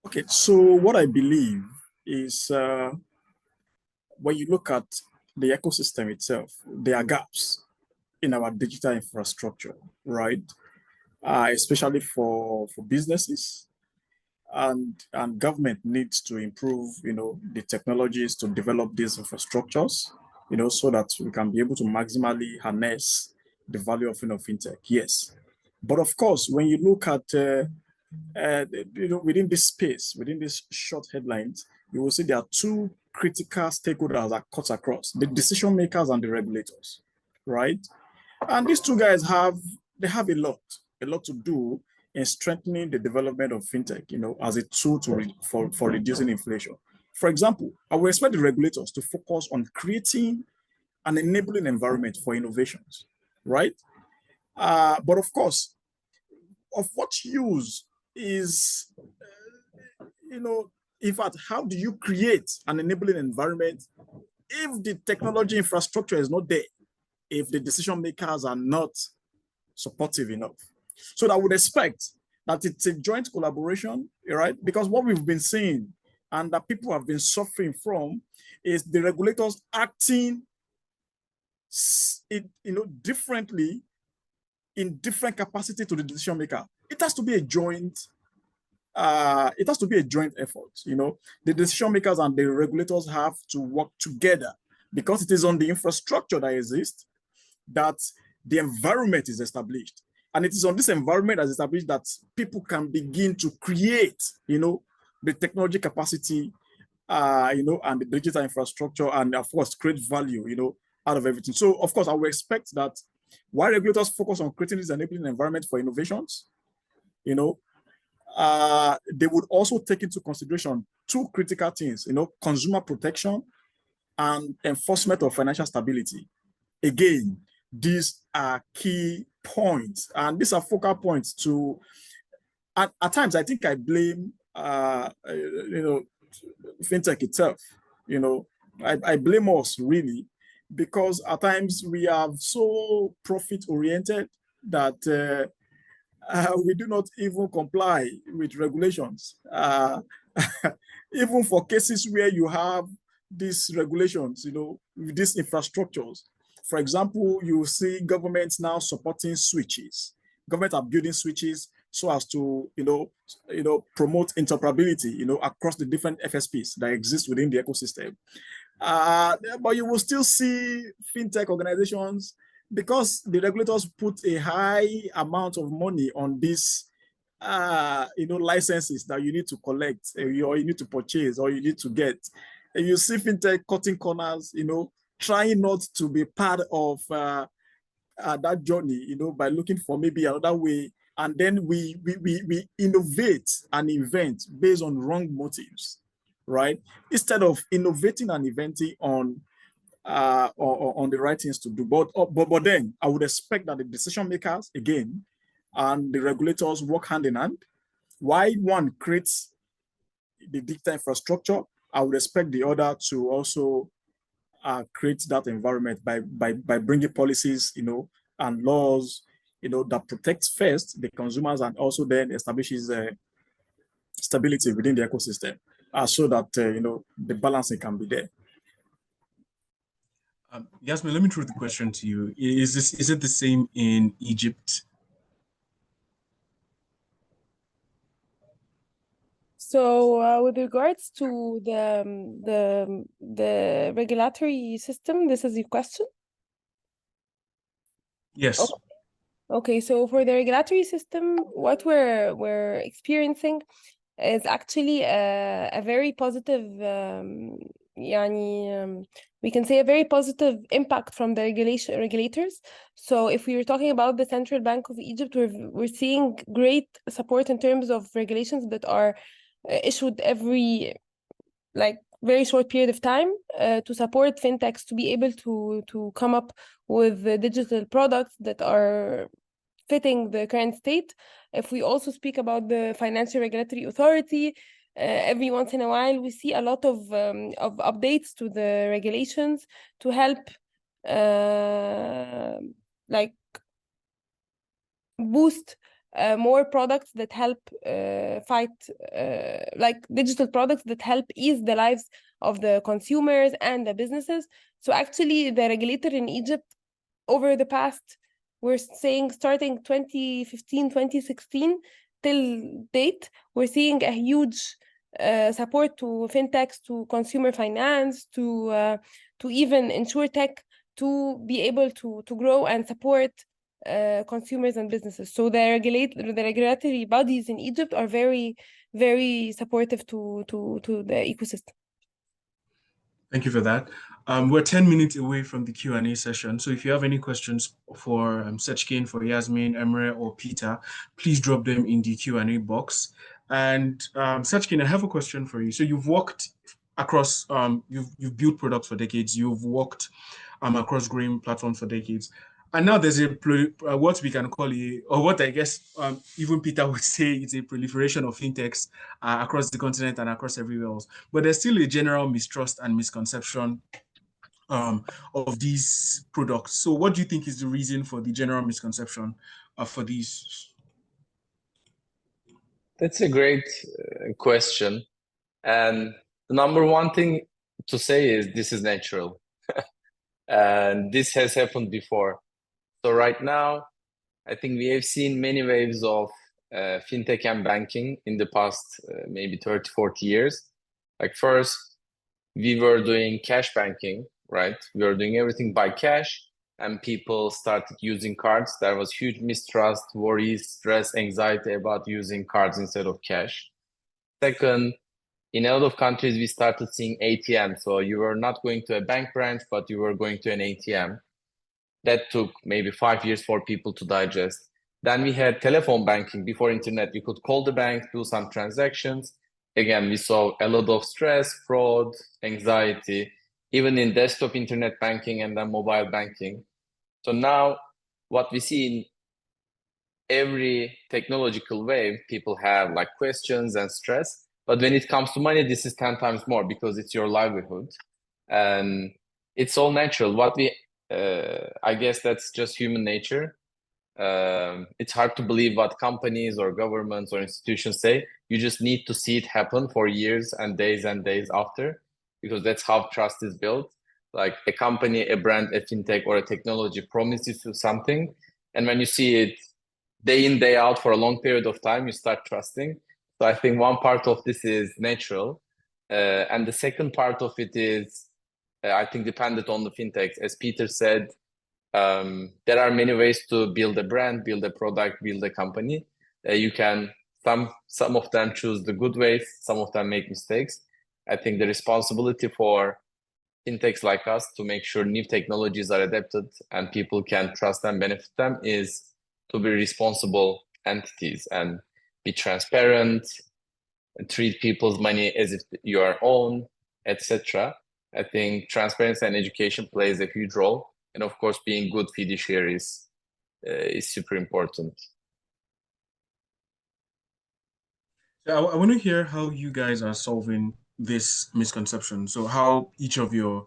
Okay, so what I believe is when you look at the ecosystem itself, there are gaps in our digital infrastructure, right? Especially for businesses, and government needs to improve, the technologies to develop these infrastructures, so that we can be able to maximally harness the value of fintech. Yes, but of course, when you look at within this space, within this short headlines, you will see there are two critical stakeholders that cut across: the decision makers and the regulators, right? And these two guys have a lot to do in strengthening the development of fintech, as a tool for reducing inflation. For example, I would expect the regulators to focus on creating an enabling environment for innovations, right? But of course, of what use is, in fact, how do you create an enabling environment if the technology infrastructure is not there, if the decision makers are not supportive enough? So I would expect that it's a joint collaboration, right? Because what we've been seeing and that people have been suffering from is the regulators acting differently in different capacity to the decision maker. It has to be a joint effort. The decision makers and the regulators have to work together because it is on the infrastructure that exists that the environment is established. And it is on this environment that is established that people can begin to create, the technology capacity, and the digital infrastructure, and of course, create value, out of everything. So, of course, I would expect that while regulators focus on creating this enabling environment for innovations, they would also take into consideration two critical things, consumer protection and enforcement of financial stability. Again, these are key points, and these are focal points to, at times, I think I blame, fintech itself. I blame us really, because at times we are so profit-oriented that we do not even comply with regulations. Even for cases where you have these regulations, with these infrastructures. For example, you see governments now supporting switches. Governments are building switches so as to, promote interoperability, across the different FSPs that exist within the ecosystem. But you will still see fintech organizations, because the regulators put a high amount of money on these, licenses that you need to collect, or you need to purchase, or you need to get. And you see fintech cutting corners, trying not to be part of that journey, by looking for maybe another way. And then we innovate and invent based on wrong motives, right? Instead of innovating and inventing on the right things to do. But then I would expect that the decision makers, again, and the regulators work hand in hand. While one creates the digital infrastructure, I would expect the other to also create that environment by bringing policies, and laws, that protects first the consumers and also then establishes stability within the ecosystem, so that the balancing can be there. Yasmine, let me throw the question to you. Is it the same in Egypt? So with regards to the regulatory system, this is your question? Yes. Okay, so for the regulatory system, what we're experiencing is actually a very positive, we can say a very positive impact from the regulators. So if we were talking about the Central Bank of Egypt, we're seeing great support in terms of regulations that are issued every very short period of time to support fintechs to be able to come up with digital products that are fitting the current state. If we also speak about the Financial Regulatory Authority, every once in a while we see a lot of updates to the regulations to help boost more products that help fight, digital products that help ease the lives of the consumers and the businesses. So actually the regulator in Egypt over the past, we're saying starting 2015, 2016 till date, we're seeing a huge support to fintechs, to consumer finance, to even insurtech, to be able to grow and support consumers and businesses. So the regulatory bodies in Egypt are very, very supportive to the ecosystem. Thank you for that. We're 10 minutes away from the Q&A session. So if you have any questions for Seçkin, for Yasmine, Emre, or Peter, please drop them in the Q&A box. And Seçkin, I have a question for you. So you've worked across, you've built products for decades. You've worked across growing platforms for decades. And now there's what we can call or what I guess even Peter would say is a proliferation of fintechs across the continent and across everywhere else. But there's still a general mistrust and misconception of these products. So what do you think is the reason for the general misconception for these? That's a great question. And the number one thing to say is this is natural. And this has happened before. So right now, I think we have seen many waves of fintech and banking in the past maybe 30, 40 years. Like first, we were doing cash banking, right? We were doing everything by cash, and people started using cards. There was huge mistrust, worries, stress, anxiety about using cards instead of cash. Second, in a lot of countries, we started seeing ATM. So you were not going to a bank branch, but you were going to an ATM. That took maybe 5 years for people to digest. Then we had telephone banking before internet. We could call the bank, do some transactions. Again, we saw a lot of stress, fraud, anxiety, even in desktop internet banking and then mobile banking. So now what we see in every technological wave, people have like questions and stress. But when it comes to money, this is 10 times more because it's your livelihood. And it's all natural. I guess that's just human nature. It's hard to believe what companies or governments or institutions say. You just need to see it happen for years and days after, because that's how trust is built. Like a company, a brand, a fintech, or a technology promises you something, and when you see it day in, day out for a long period of time, you start trusting. So I think one part of this is natural, and the second part of it is, I think, dependent on the fintechs. As Peter said, there are many ways to build a brand, build a product, build a company. You can, some of them choose the good ways, some of them make mistakes. I think the responsibility for fintechs like us to make sure new technologies are adapted and people can trust and benefit them is to be responsible entities and be transparent, and treat people's money as if your own, etc. I think transparency and education plays a huge role. And of course, being good fiduciaries is super important. So I want to hear how you guys are solving this misconception. So how each of your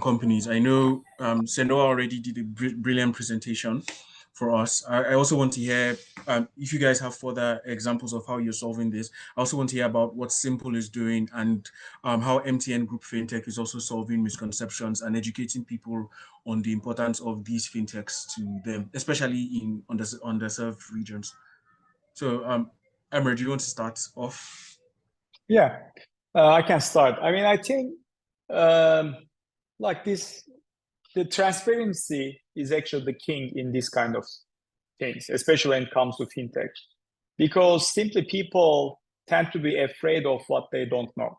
companies, I know Cenoa already did a brilliant presentation for us. I also want to hear if you guys have further examples of how you're solving this. I also want to hear about what Sympl is doing and how MTN Group FinTech is also solving misconceptions and educating people on the importance of these fintechs to them, especially in underserved regions. So Emre, do you want to start off? Yeah, I can start. I mean, I think like this, the transparency is actually the king in this kind of things, especially when it comes to fintech, because simply people tend to be afraid of what they don't know.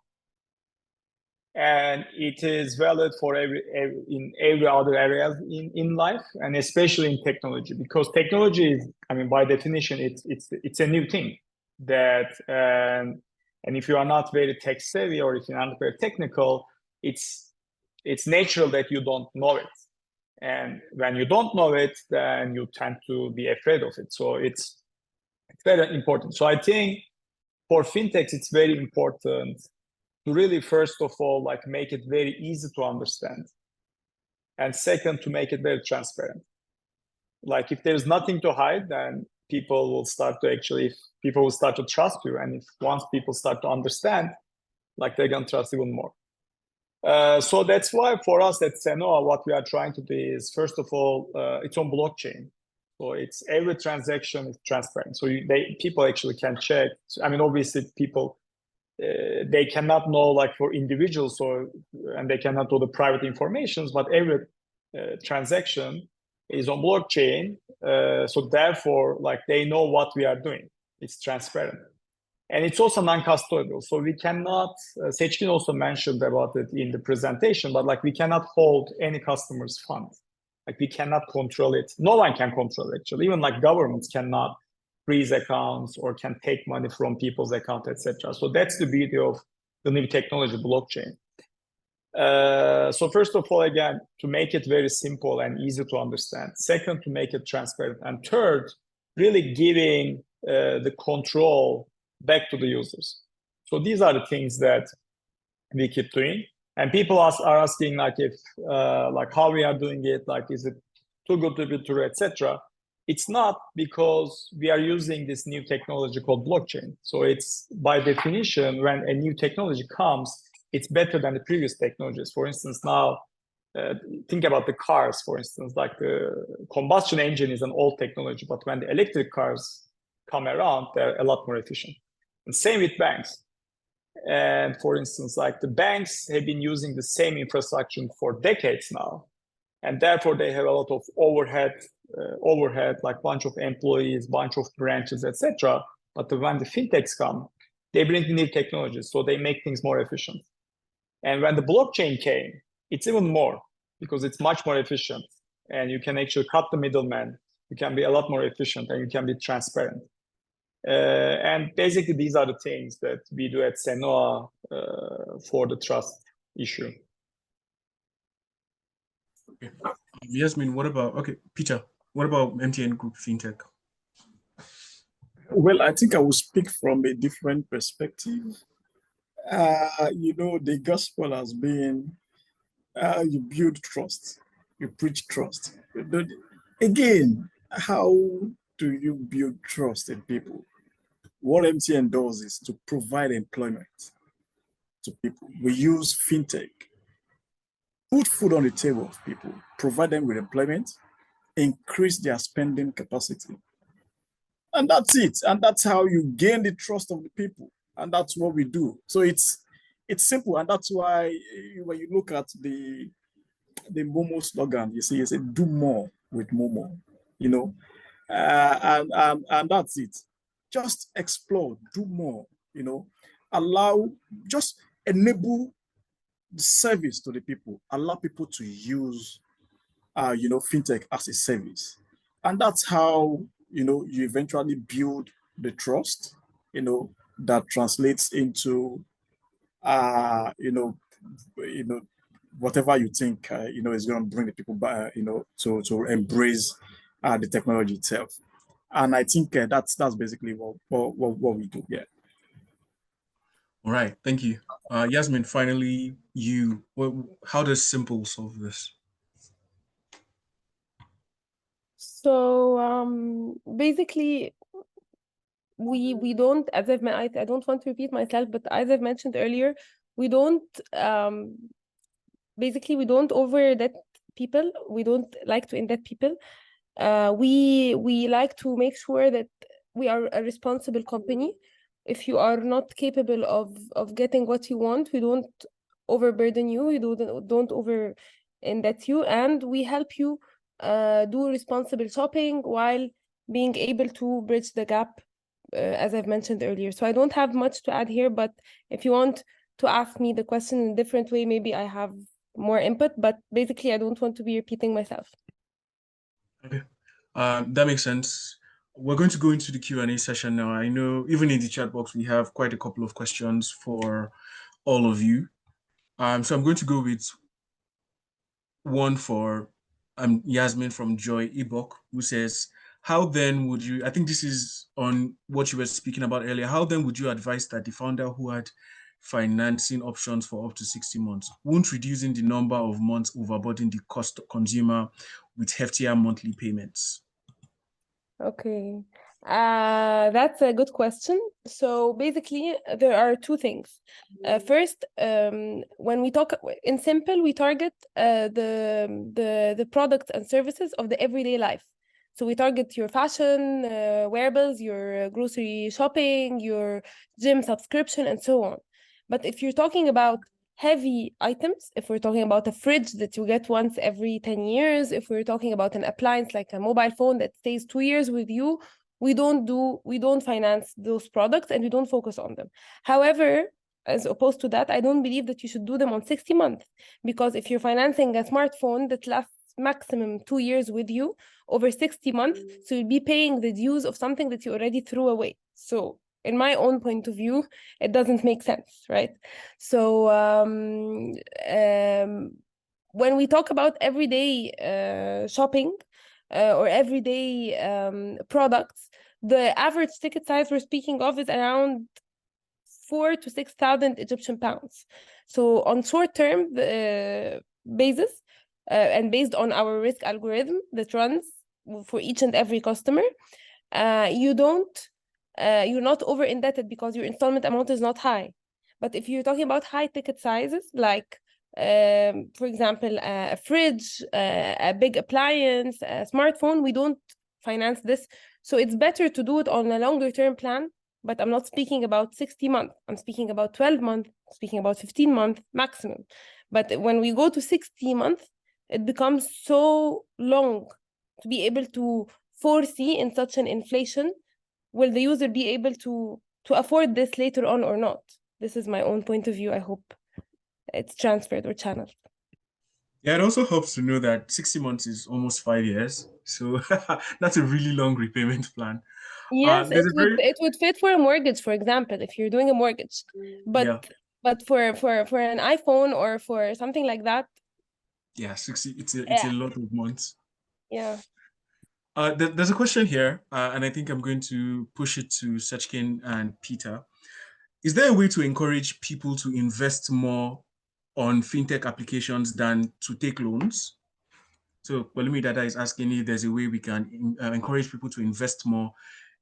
And it is valid for in every other area in life, and especially in technology, because technology is, I mean, by definition, it's a new thing that, and if you are not very tech savvy or if you're not very technical, it's natural that you don't know it. And when you don't know it, then you tend to be afraid of it. So it's very important. So I think for fintechs, it's very important to really, first of all, like make it very easy to understand. And second, to make it very transparent. Like if there's nothing to hide, then people will start to trust you. And if once people start to understand, like they're gonna trust even more. So that's why for us at Cenoa, what we are trying to do is, first of all, it's on blockchain. So it's every transaction is transparent. So people actually can check. I mean, obviously people, they cannot know like for individuals, and they cannot know the private informations, but every transaction is on blockchain. So therefore, like they know what we are doing. It's transparent. And it's also non-custodial. So we cannot, Seçkin also mentioned about it in the presentation, but like we cannot hold any customer's funds. Like we cannot control it. No one can control it, actually. Even like governments cannot freeze accounts or can take money from people's account, etc. So that's the beauty of the new technology, blockchain. So first of all, again, to make it very simple and easy to understand. Second, to make it transparent. And third, really giving the control back to the users. So these are the things that we keep doing. And people are asking like if like how we are doing it, like is it too good to be true, etc. it's not because we are using this new technology called blockchain. So it's by definition, when a new technology comes, it's better than the previous technologies. For instance, now think about the cars, for instance, like the combustion engine is an old technology, but when the electric cars come around, they're a lot more efficient. And same with banks. And for instance, like the banks have been using the same infrastructure for decades now. And therefore they have a lot of overhead, like bunch of employees, bunch of branches, etc. But when the fintechs come, they bring the new technologies, so they make things more efficient. And when the blockchain came, it's even more, because it's much more efficient, and you can actually cut the middleman. You can be a lot more efficient, and you can be transparent. And basically, these are the things that we do at Cenoa for the trust issue. Okay. Yasmine, what about, Peter, what about MTN Group FinTech? Well, I think I will speak from a different perspective. The gospel has been you build trust, you preach trust. But again, how do you build trust in people? What MTN does is to provide employment to people. We use fintech, put food on the table of people, provide them with employment, increase their spending capacity. And that's it. And that's how you gain the trust of the people. And that's what we do. So it's simple. And that's why when you look at the Momo slogan, you see, it's a do more with Momo, and that's it. Just explore, do more, just enable the service to the people, allow people to use, fintech as a service. And that's how, you eventually build the trust, that translates into, whatever you think, is going to bring the people back, to embrace the technology itself. And I think that's basically what we do. Yeah. All right, thank you. Yasmine, finally, how does Sympl solve this? So basically, we don't, as I don't want to repeat myself, but as I've mentioned earlier, we don't basically we don't over-debt people. We don't like to indebt people. We like to make sure that we are a responsible company. If you are not capable of getting what you want, we don't overburden you. We don't over indebt you, and we help you do responsible shopping while being able to bridge the gap, as I've mentioned earlier. So I don't have much to add here, but if you want to ask me the question in a different way, maybe I have more input, but basically I don't want to be repeating myself. Okay, that makes sense. We're going to go into the Q&A session now. I know even in the chat box, we have quite a couple of questions for all of you. So I'm going to go with one for Yasmine from Joy Ibok, who says, how then would you, I think this is on what you were speaking about earlier, how then would you advise that the founder who had financing options for up to 60 months won't reducing the number of months overburden the cost consumer with heftier monthly payments? Okay, that's a good question. So basically, there are two things. First, when we talk in Sympl, we target the products and services of the everyday life. So we target your fashion, wearables, your grocery shopping, your gym subscription, and so on. But if you're talking about heavy items, if we're talking about a fridge that you get once every 10 years, if we're talking about an appliance like a mobile phone that stays 2 years with you, we don't finance those products and we don't focus on them. However, as opposed to that, I don't believe that you should do them on 60 months, because if you're financing a smartphone that lasts maximum 2 years with you over 60 months, so you'll be paying the dues of something that you already threw away. So in my own point of view, it doesn't make sense, right? So when we talk about everyday shopping or everyday products, the average ticket size we're speaking of is around 4,000 to 6,000 Egyptian pounds. So on short-term basis, and based on our risk algorithm that runs for each and every customer. You're not over indebted because your installment amount is not high. But if you're talking about high ticket sizes, like for example, a fridge, a big appliance, a smartphone, we don't finance this. So it's better to do it on a longer term plan. But I'm not speaking about 60 months. I'm speaking about 12 months, speaking about 15 months maximum. But when we go to 60 months, it becomes so long to be able to foresee in such an inflation. Will the user be able to afford this later on or not? This is my own point of view. I hope it's transferred or channeled. Yeah, it also helps to know that 60 months is almost 5 years. So that's a really long repayment plan. Yes, it would fit for a mortgage, for example, if you're doing a mortgage. But Yeah. but for an iPhone or for something like that. Yeah, 60, it's a lot of months. Yeah. There's a question here, and I think I'm going to push it to Seçkin and Peter. Is there a way to encourage people to invest more on fintech applications than to take loans? So Pelumi Dada is asking if there's a way we can encourage people to invest more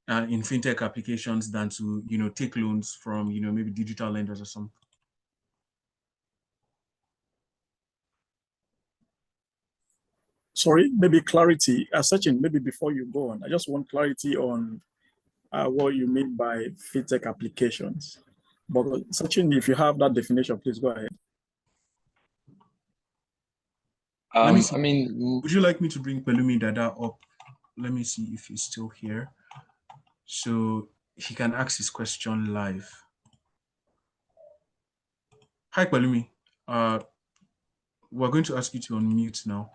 in fintech applications than to, take loans from, maybe digital lenders or something. Sorry, maybe clarity. Seçkin, maybe before you go on, I just want clarity on what you mean by fintech applications. But Seçkin, if you have that definition, please go ahead. Let me see. I mean, would you like me to bring Pelumi Dada up? Let me see if he's still here, so he can ask his question live. Hi, Pelumi. We're going to ask you to unmute now.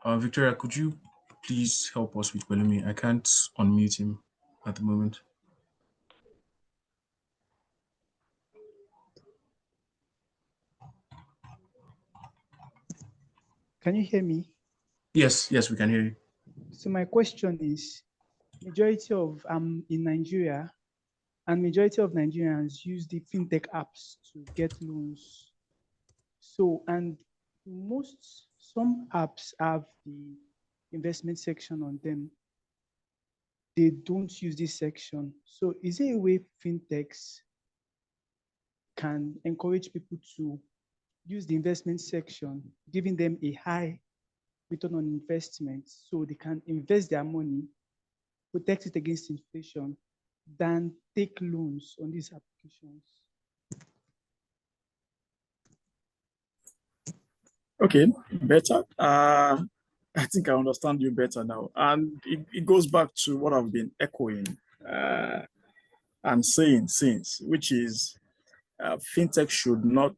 Victoria, could you please help us with Pelumi? I can't unmute him at the moment. Can you hear me? Yes, we can hear you. So my question is, majority of in Nigeria, and majority of Nigerians use the fintech apps to get loans. So, and some apps have the investment section on them. They don't use this section. So is there a way fintechs can encourage people to use the investment section, giving them a high return on investment so they can invest their money, protect it against inflation, than take loans on these applications? Okay, better. I think I understand you better now. And it goes back to what I've been echoing and saying since, which is fintech should not,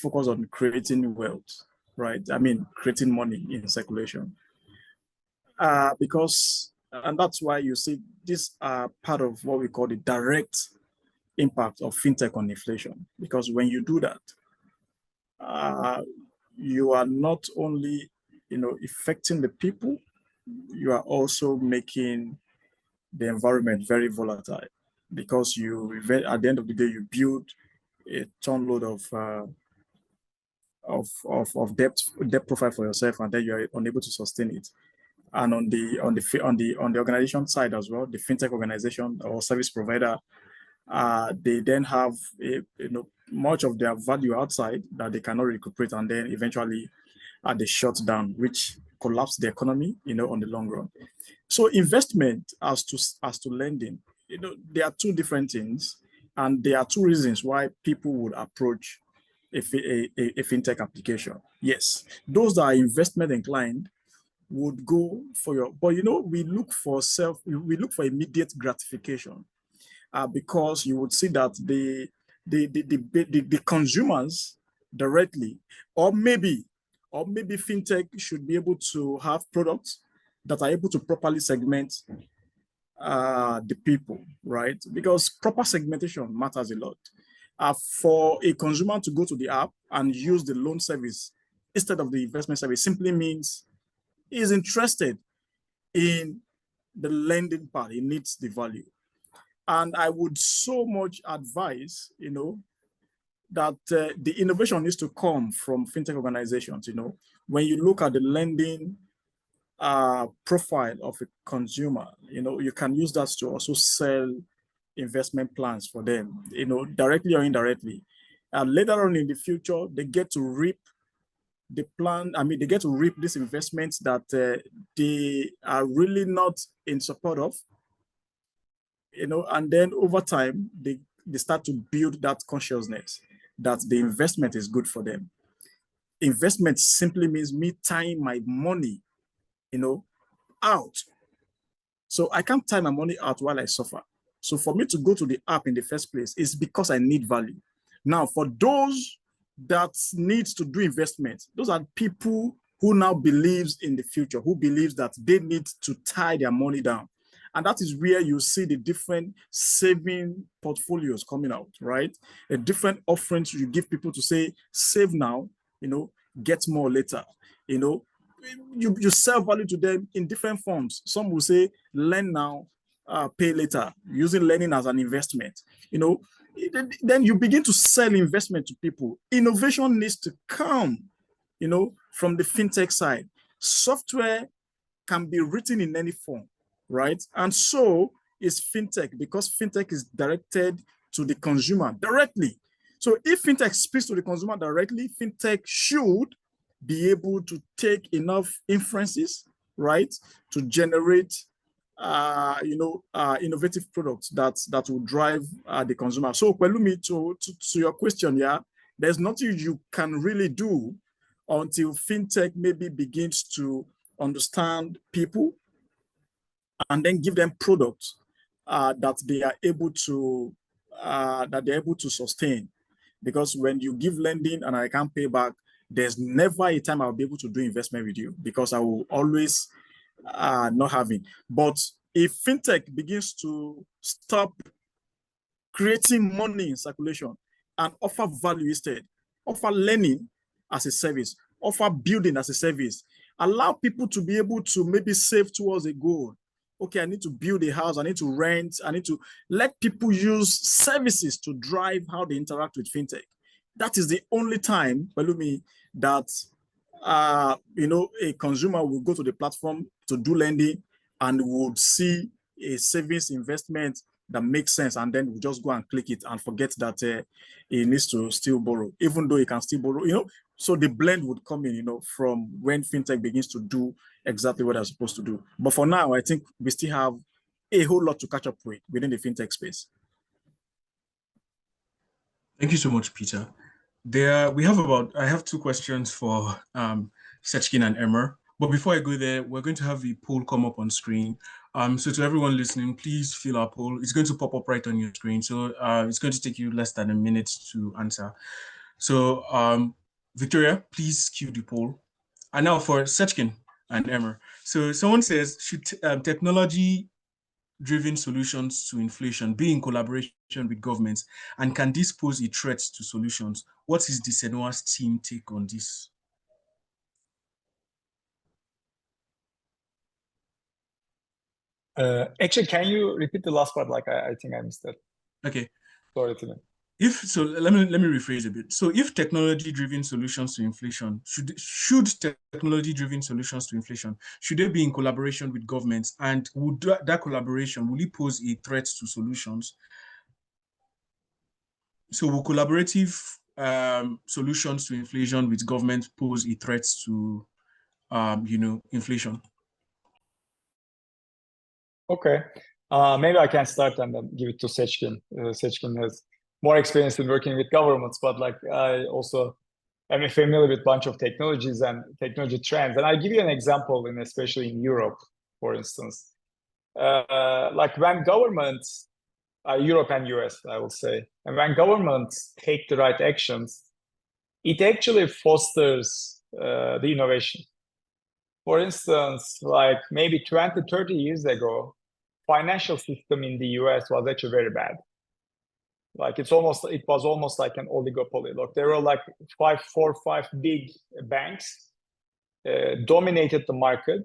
focus on creating wealth, right? I mean, creating money in circulation. And that's why you see these are part of what we call the direct impact of fintech on inflation. Because when you do that, you are not only, affecting the people, you are also making the environment very volatile, because at the end of the day, you build a ton load of debt profile for yourself, and then you are unable to sustain it. And on the organization side as well, the fintech organization or service provider, they then have much of their value outside that they cannot recuperate, and then eventually they shut down, which collapse the economy, on the long run. So investment as to lending, there are two different things, and there are two reasons why people would approach a fintech application. Yes, those that are investment inclined would go for but we look for immediate gratification, because you would see that the consumers directly, or maybe fintech should be able to have products that are able to properly segment the people, right? Because proper segmentation matters a lot. For a consumer to go to the app and use the loan service instead of the investment service simply means he's interested in the lending part. He needs the value. And I would so much advise, that the innovation needs to come from fintech organizations. When you look at the lending profile of a consumer, you can use that to also sell investment plans for them, directly or indirectly. And later on in the future, they get to reap the plan. I mean, they get to reap these investments that they are really not in support of, and then over time, they start to build that consciousness that the investment is good for them. Investment simply means me tying my money, out. So I can't tie my money out while I suffer. So for me to go to the app in the first place is because I need value. Now, for those that need to do investment, those are people who now believes in the future, who believes that they need to tie their money down. And that is where you see the different saving portfolios coming out, right? A different offerings you give people to say, save now, get more later. You sell value to them in different forms. Some will say, lend now, pay later, using lending as an investment. Then you begin to sell investment to people. Innovation needs to come, from the fintech side. Software can be written in any form, right? And so is fintech, because fintech is directed to the consumer directly. So if fintech speaks to the consumer directly, fintech should be able to take enough inferences, right, to generate innovative products that will drive the consumer. So, Pelumi, to your question, there's nothing you can really do until fintech maybe begins to understand people and then give them products that they are able to sustain. Because when you give lending and I can't pay back, there's never a time I'll be able to do investment with you, because I will always not having. But if fintech begins to stop creating money in circulation and offer value instead, offer learning as a service, offer building as a service, allow people to be able to maybe save towards a goal. Okay, I need to build a house, I need to rent, I need to let people use services to drive how they interact with fintech. That is the only time, Pelumi, that a consumer will go to the platform to do lending and would see a savings investment that makes sense, and then we just go and click it and forget that he needs to still borrow, even though he can still borrow. So the blend would come in, from when fintech begins to do exactly what they're supposed to do. But for now, I think we still have a whole lot to catch up with within the fintech space. Thank you so much, Peter. I have two questions for Seçkin and Emre. But before I go there, we're going to have the poll come up on screen. So to everyone listening, please fill our poll. It's going to pop up right on your screen. So it's going to take you less than a minute to answer. So Victoria, please cue the poll. And now for Seçkin and Emre. So someone says, should technology-driven solutions to inflation be in collaboration with governments? And can this pose a threat to solutions? What is the Cenoa's team take on this? Actually, can you repeat the last part? I think I missed that. Okay. Sorry, Timi. Let me rephrase a bit. So if technology-driven solutions to inflation, should technology-driven solutions to inflation, should they be in collaboration with governments? And would that collaboration, will it pose a threat to solutions? So will collaborative solutions to inflation with government pose a threat to, inflation? Okay. Maybe I can start and then give it to Seçkin. Seçkin has more experience in working with governments, but I also am familiar with a bunch of technologies and technology trends. And I'll give you an example, especially in Europe, for instance. When governments, Europe and US, I will say, and when governments take the right actions, it actually fosters the innovation. For instance, maybe 20, 30 years ago, financial system in the US was actually very bad. It was almost like an oligopoly. Look, there were four or five big banks dominated the market,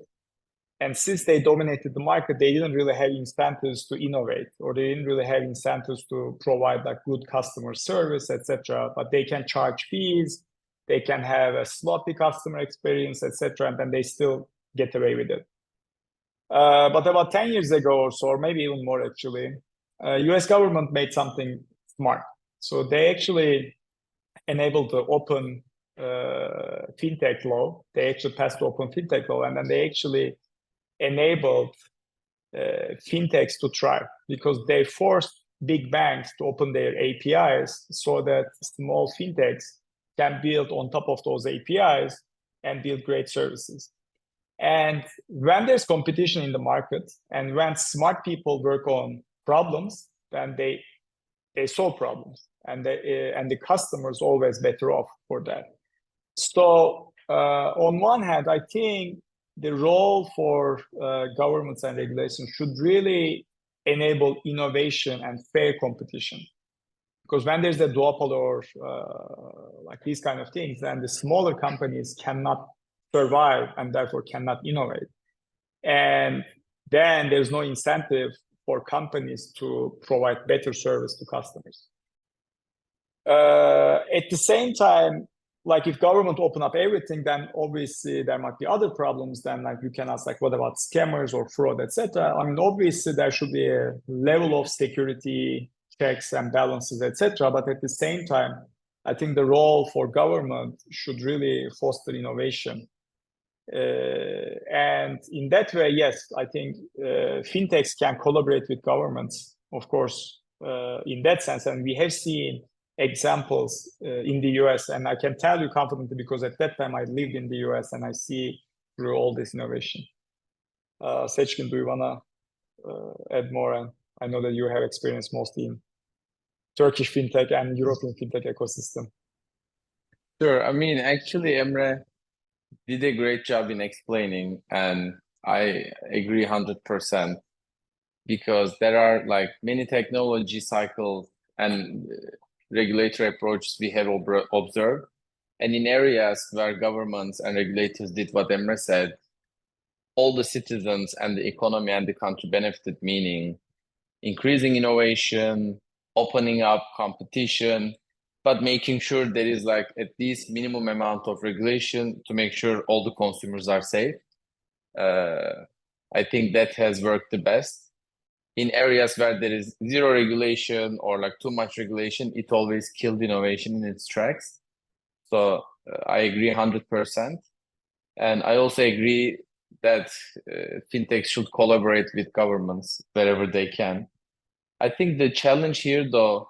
And since they dominated the market, they didn't really have incentives to innovate, or they didn't really have incentives to provide like good customer service, etc. But they can charge fees, they can have a sloppy customer experience, etc. And then they still get away with it. But about 10 years ago or so, or maybe even more actually, US government made something smart. So they actually enabled the open fintech law. They actually passed the open fintech law, and then they actually enabled fintechs to thrive because they forced big banks to open their APIs so that small fintechs can build on top of those APIs and build great services. And when there's competition in the market and when smart people work on problems, then they solve problems, and the customer's always better off for that. So on one hand, I think the role for governments and regulations should really enable innovation and fair competition. Because when there's a duopoly or like these kind of things, then the smaller companies cannot survive and therefore cannot innovate. And then there's no incentive for companies to provide better service to customers. At the same time, like if government open up everything, then obviously there might be other problems. Then like you can ask like, what about scammers or fraud, etc. I mean, obviously there should be a level of security checks and balances, etc. But at the same time, I think the role for government should really foster innovation. And in that way, yes, I think fintechs can collaborate with governments, of course, in that sense. And we have seen examples in the US, and I can tell you confidently because at that time I lived in the US and I see through all this innovation. Seçkin, do you wanna add more? And I know that you have experience mostly in Turkish fintech and European fintech ecosystem. Sure. I mean, actually, Emre did a great job in explaining, and I agree 100% because there are like many technology cycles and regulatory approaches we have observed. And in areas where governments and regulators did what Emre said, all the citizens and the economy and the country benefited, meaning increasing innovation, opening up competition, but making sure there is like at least minimum amount of regulation to make sure all the consumers are safe. I think that has worked the best. In areas where there is zero regulation or like too much regulation, it always killed innovation in its tracks. So I agree 100%. And I also agree that fintechs should collaborate with governments wherever they can. I think the challenge here though,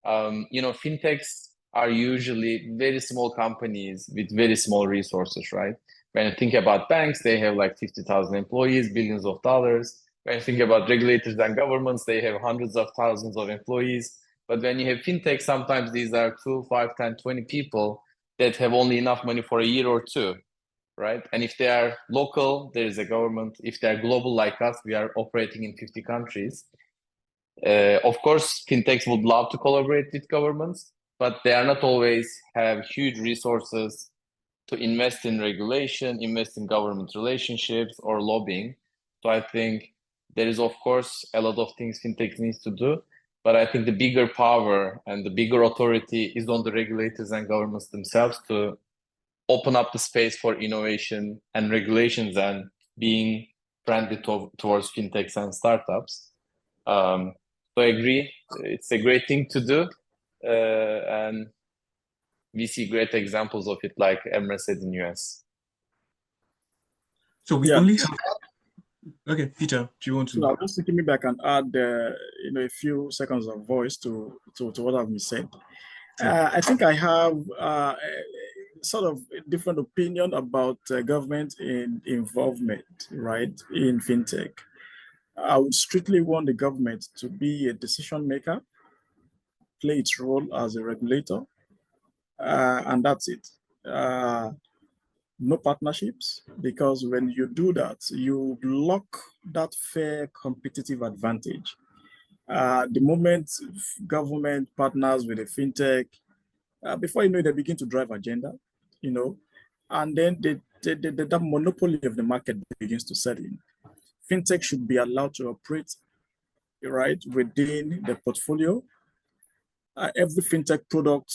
fintechs are usually very small companies with very small resources, right? When you think about banks, they have like 50,000 employees, billions of dollars. When you think about regulators and governments, they have hundreds of thousands of employees. But when you have fintech, sometimes these are 2, 5, 10, 20 people that have only enough money for a year or two, right? And if they are local, there is a government. If they're global like us, we are operating in 50 countries. Of course, fintechs would love to collaborate with governments, but they are not always have huge resources to invest in regulation, invest in government relationships or lobbying. So I think there is, of course, a lot of things fintech needs to do, but I think the bigger power and the bigger authority is on the regulators and governments themselves to open up the space for innovation and regulations and being friendly towards fintechs and startups. So I agree, it's a great thing to do, and we see great examples of it, like Emre said in US. So we only have. Okay, Peter, do you want to? So just to give me back and add, a few seconds of voice to what I've been said. Sure. I think I have sort of a different opinion about government involvement, right, in fintech. I would strictly want the government to be a decision maker, play its role as a regulator, and that's it. No partnerships, because when you do that, you block that fair competitive advantage. The moment government partners with a fintech, before you know it, they begin to drive agenda, and then that monopoly of the market begins to set in. fintech should be allowed to operate, right, within the portfolio. Every fintech product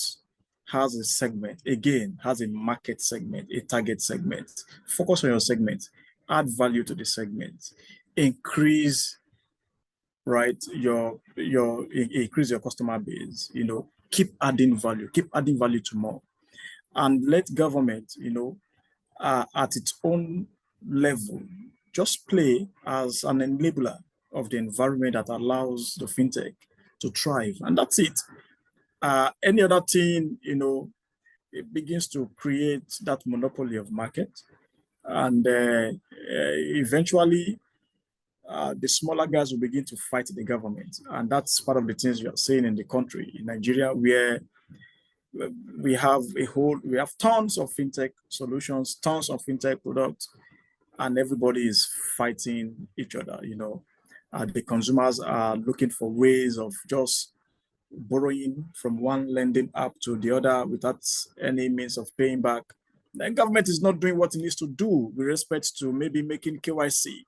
has a segment, again, has a market segment, a target segment. Focus on your segment, add value to the segment, increase, right, increase your customer base, keep adding value to more. And let government, at its own level, just play as an enabler of the environment that allows the fintech to thrive. And that's it. Any other thing, it begins to create that monopoly of market. And eventually, the smaller guys will begin to fight the government. And that's part of the things we are seeing in the country, in Nigeria, where we have tons of fintech solutions, tons of fintech products, and everybody is fighting each other. The consumers are looking for ways of just borrowing from one lending app to the other without any means of paying back. The government is not doing what it needs to do with respect to maybe making KYC,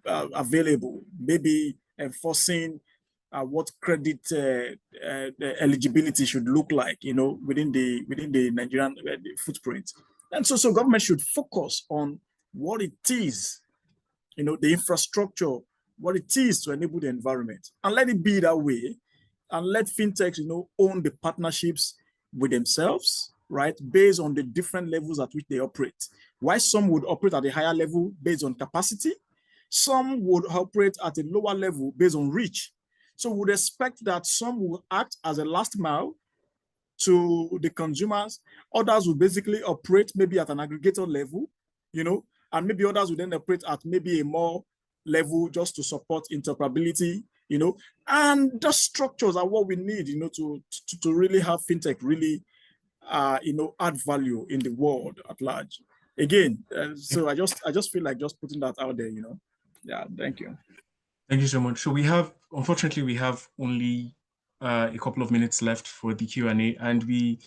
available, maybe enforcing what credit eligibility should look like, within the Nigerian footprint. And so government should focus on what it is, the infrastructure, what it is to enable the environment, and let it be that way, and let fintechs, own the partnerships with themselves, right, based on the different levels at which they operate. Why some would operate at a higher level based on capacity, some would operate at a lower level based on reach. So we would expect that some will act as a last mile to the consumers, others will basically operate maybe at an aggregator level, and maybe others will then operate at maybe a more level just to support interoperability, and the structures are what we need, to really have fintech really, add value in the world at large. Again, so I just feel like just putting that out there, Yeah, thank you. Thank you so much. So unfortunately, we have only a couple of minutes left for the Q&A, and we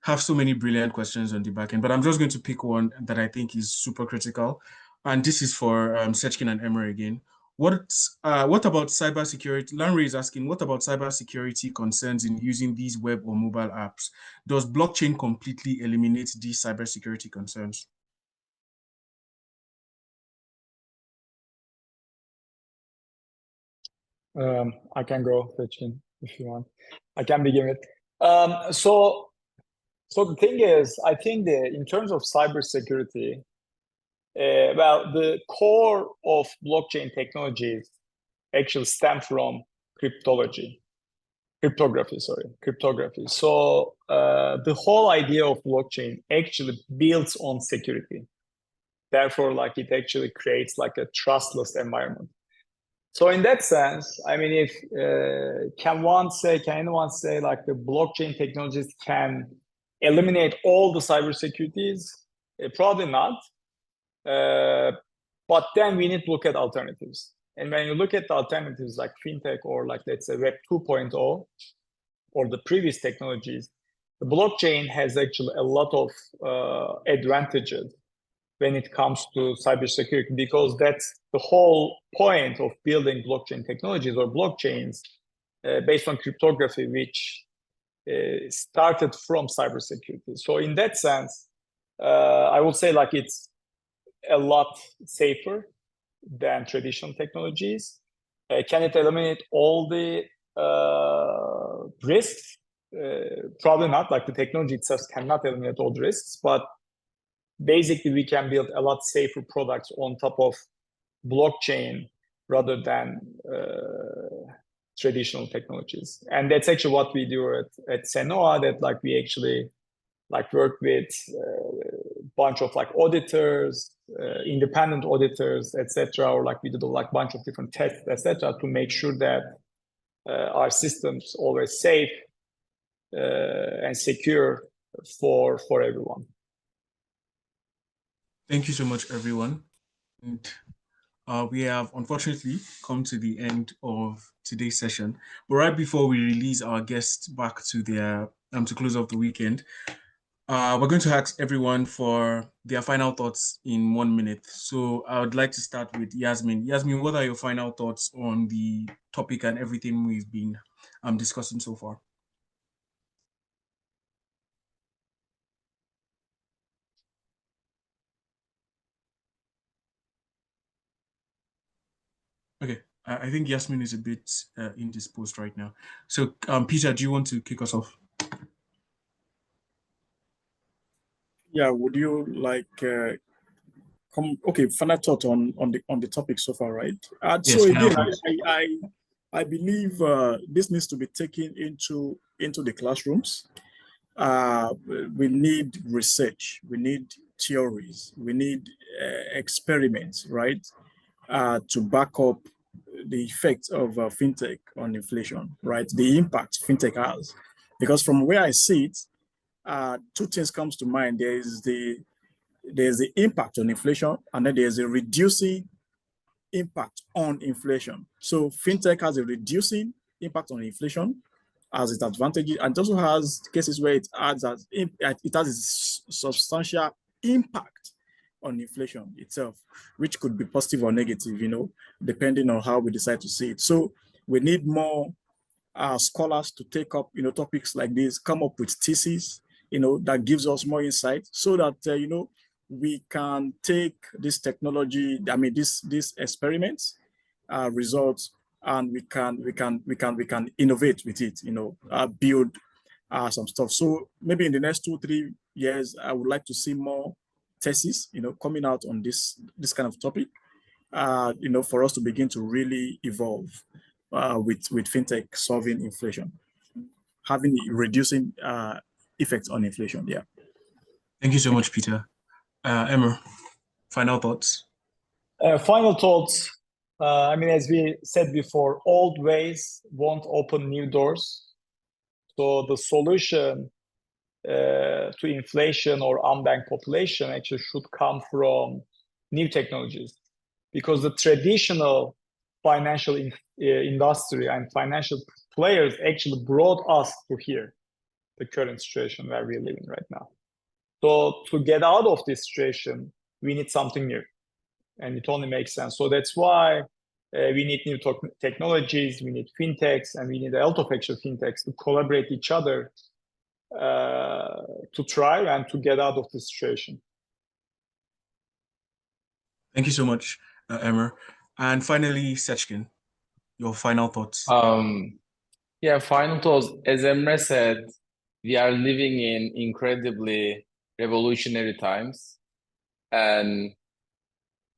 have so many brilliant questions on the back end, but I'm just going to pick one that I think is super critical. And this is for Seçkin and Emre again. What about cybersecurity? Lanre is asking, what about cybersecurity concerns in using these web or mobile apps? Does blockchain completely eliminate these cybersecurity concerns? I can go, Seçkin, if you want. I can begin it. So the thing is, I think that in terms of cybersecurity, the core of blockchain technologies actually stem from cryptography. So the whole idea of blockchain actually builds on security. Therefore, it actually creates a trustless environment. So in that sense, I mean, if can anyone say the blockchain technologies can eliminate all the cybersecurities? Probably not. But then we need to look at alternatives. And when you look at the alternatives like fintech or let's say Web 2.0 or the previous technologies, the blockchain has actually a lot of advantages when it comes to cybersecurity, because that's the whole point of building blockchain technologies or blockchains based on cryptography, which started from cybersecurity. So in that sense, I would say it's a lot safer than traditional technologies. Can it eliminate all the risks? Probably not. The technology itself cannot eliminate all the risks, but basically we can build a lot safer products on top of blockchain rather than traditional technologies. And that's actually what we do at Cenoa, that we actually work with a bunch of auditors, independent auditors, etc., or we do a bunch of different tests, etc., to make sure that our systems always safe and secure for everyone. Thank you so much, everyone. And we have unfortunately come to the end of today's session. But right before we release our guests back to their to close off the weekend, We're going to ask everyone for their final thoughts in 1 minute. So I would like to start with Yasmine. Yasmine, what are your final thoughts on the topic and everything we've been discussing so far? Okay, I think Yasmine is a bit indisposed right now. So Peter, do you want to kick us off? Yeah, would you like okay, final thought on the topic so far, right? Yes, So final again, thoughts. I believe this needs to be taken into the classrooms. We need research, we need theories, we need experiments, right? To back up the effect of fintech on inflation, right? The impact fintech has, because from where I see it, two things comes to mind. There's the impact on inflation, and then there's a reducing impact on inflation. So fintech has a reducing impact on inflation as its advantages, and it also has cases where it has a substantial impact on inflation itself, which could be positive or negative, depending on how we decide to see it. So we need more scholars to take up, topics like this, come up with theses, that gives us more insight, so that we can take this technology, these experiments, results, and we can innovate with it, build some stuff. So maybe in the next 2-3 years, I would like to see more theses, coming out on this kind of topic, for us to begin to really evolve with fintech solving inflation, having reducing effects on inflation. Yeah. Thank you so much, Peter. Emre, final thoughts. Final thoughts. As we said before, old ways won't open new doors. So the solution to inflation or unbanked population actually should come from new technologies, because the traditional financial industry and financial players actually brought us to here, the current situation where we're living right now. So to get out of this situation, we need something new, and it only makes sense. So that's why we need new technologies, we need fintechs, and we need a lot of actual fintechs to collaborate each other to try and to get out of this situation. Thank you so much, Emre. And finally, Seçkin, your final thoughts. Yeah, final thoughts. As Emre said, we are living in incredibly revolutionary times. And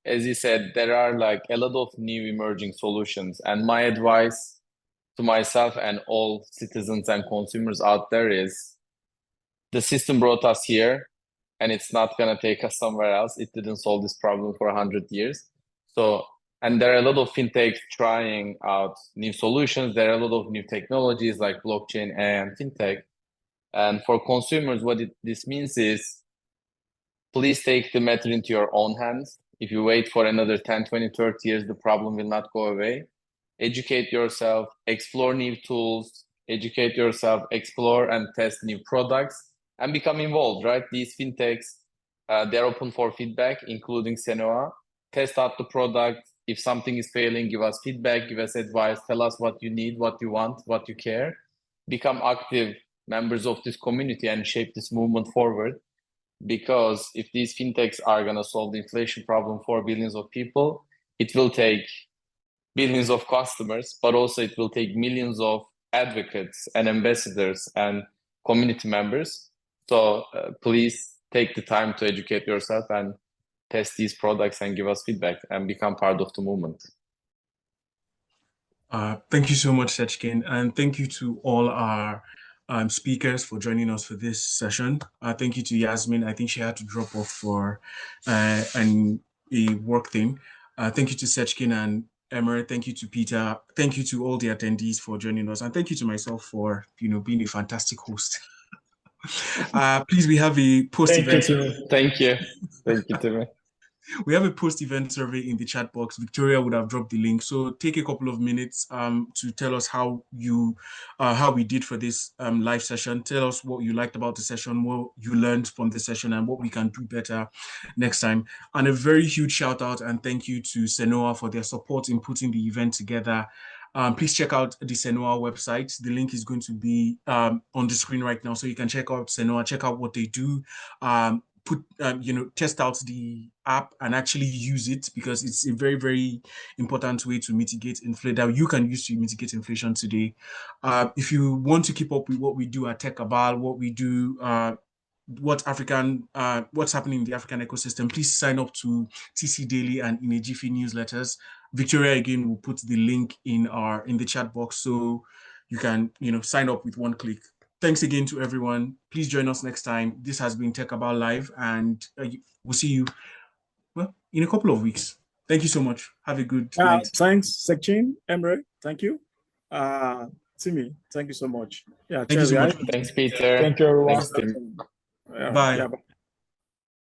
as he said, there are like a lot of new emerging solutions. And my advice to myself and all citizens and consumers out there is, the system brought us here, and it's not going to take us somewhere else. It didn't solve this problem for 100 years. So, and there are a lot of fintechs trying out new solutions. There are a lot of new technologies like blockchain and fintech. And for consumers, what this means is, please take the matter into your own hands. If you wait for another 10, 20, 30 years, the problem will not go away. Educate yourself, explore new tools, educate yourself, explore and test new products, and become involved, right? These fintechs, they're open for feedback, including Cenoa. Test out the product. If something is failing, give us feedback, give us advice, tell us what you need, what you want, what you care. Become active members of this community and shape this movement forward. Because if these fintechs are going to solve the inflation problem for billions of people, it will take billions of customers, but also it will take millions of advocates and ambassadors and community members. So please take the time to educate yourself and test these products and give us feedback and become part of the movement. Thank you so much, Seçkin, and thank you to all our speakers for joining us for this session. Thank you to Yasmine. I think she had to drop off for a work thing. Thank you to Seçkin and Emre. Thank you to Peter. Thank you to all the attendees for joining us, and thank you to myself for being a fantastic host. Please, we have a post-event. Thank you. Thank you, Timi. we have a post-event survey in the chat box. Victoria would have dropped the link. So take a couple of minutes to tell us how we did for this live session. Tell us what you liked about the session, what you learned from the session, and what we can do better next time. And a very huge shout out and thank you to Cenoa for their support in putting the event together. Please check out the Cenoa website. The link is going to be on the screen right now, so you can check out Cenoa, check out what they do, test out the app and actually use it, because it's a very, very important way to mitigate inflation that you can use to mitigate inflation today. If you want to keep up with what we do at TechCabal, what we do, what's happening in the African ecosystem, please sign up to TC Daily and in a Jiffy newsletters. Victoria again will put the link in the chat box, so you can sign up with one click. Thanks again to everyone. Please join us next time. This has been TechCabal Live, and we'll see you in a couple of weeks. Thank you so much. Have a good night. Thanks, Seçkin, Emre. Thank you. Timi, thank you so much. Yeah, thank you so much. Thanks, Peter. Thank you, everyone. Thanks, Tim. Bye. Yeah, bye.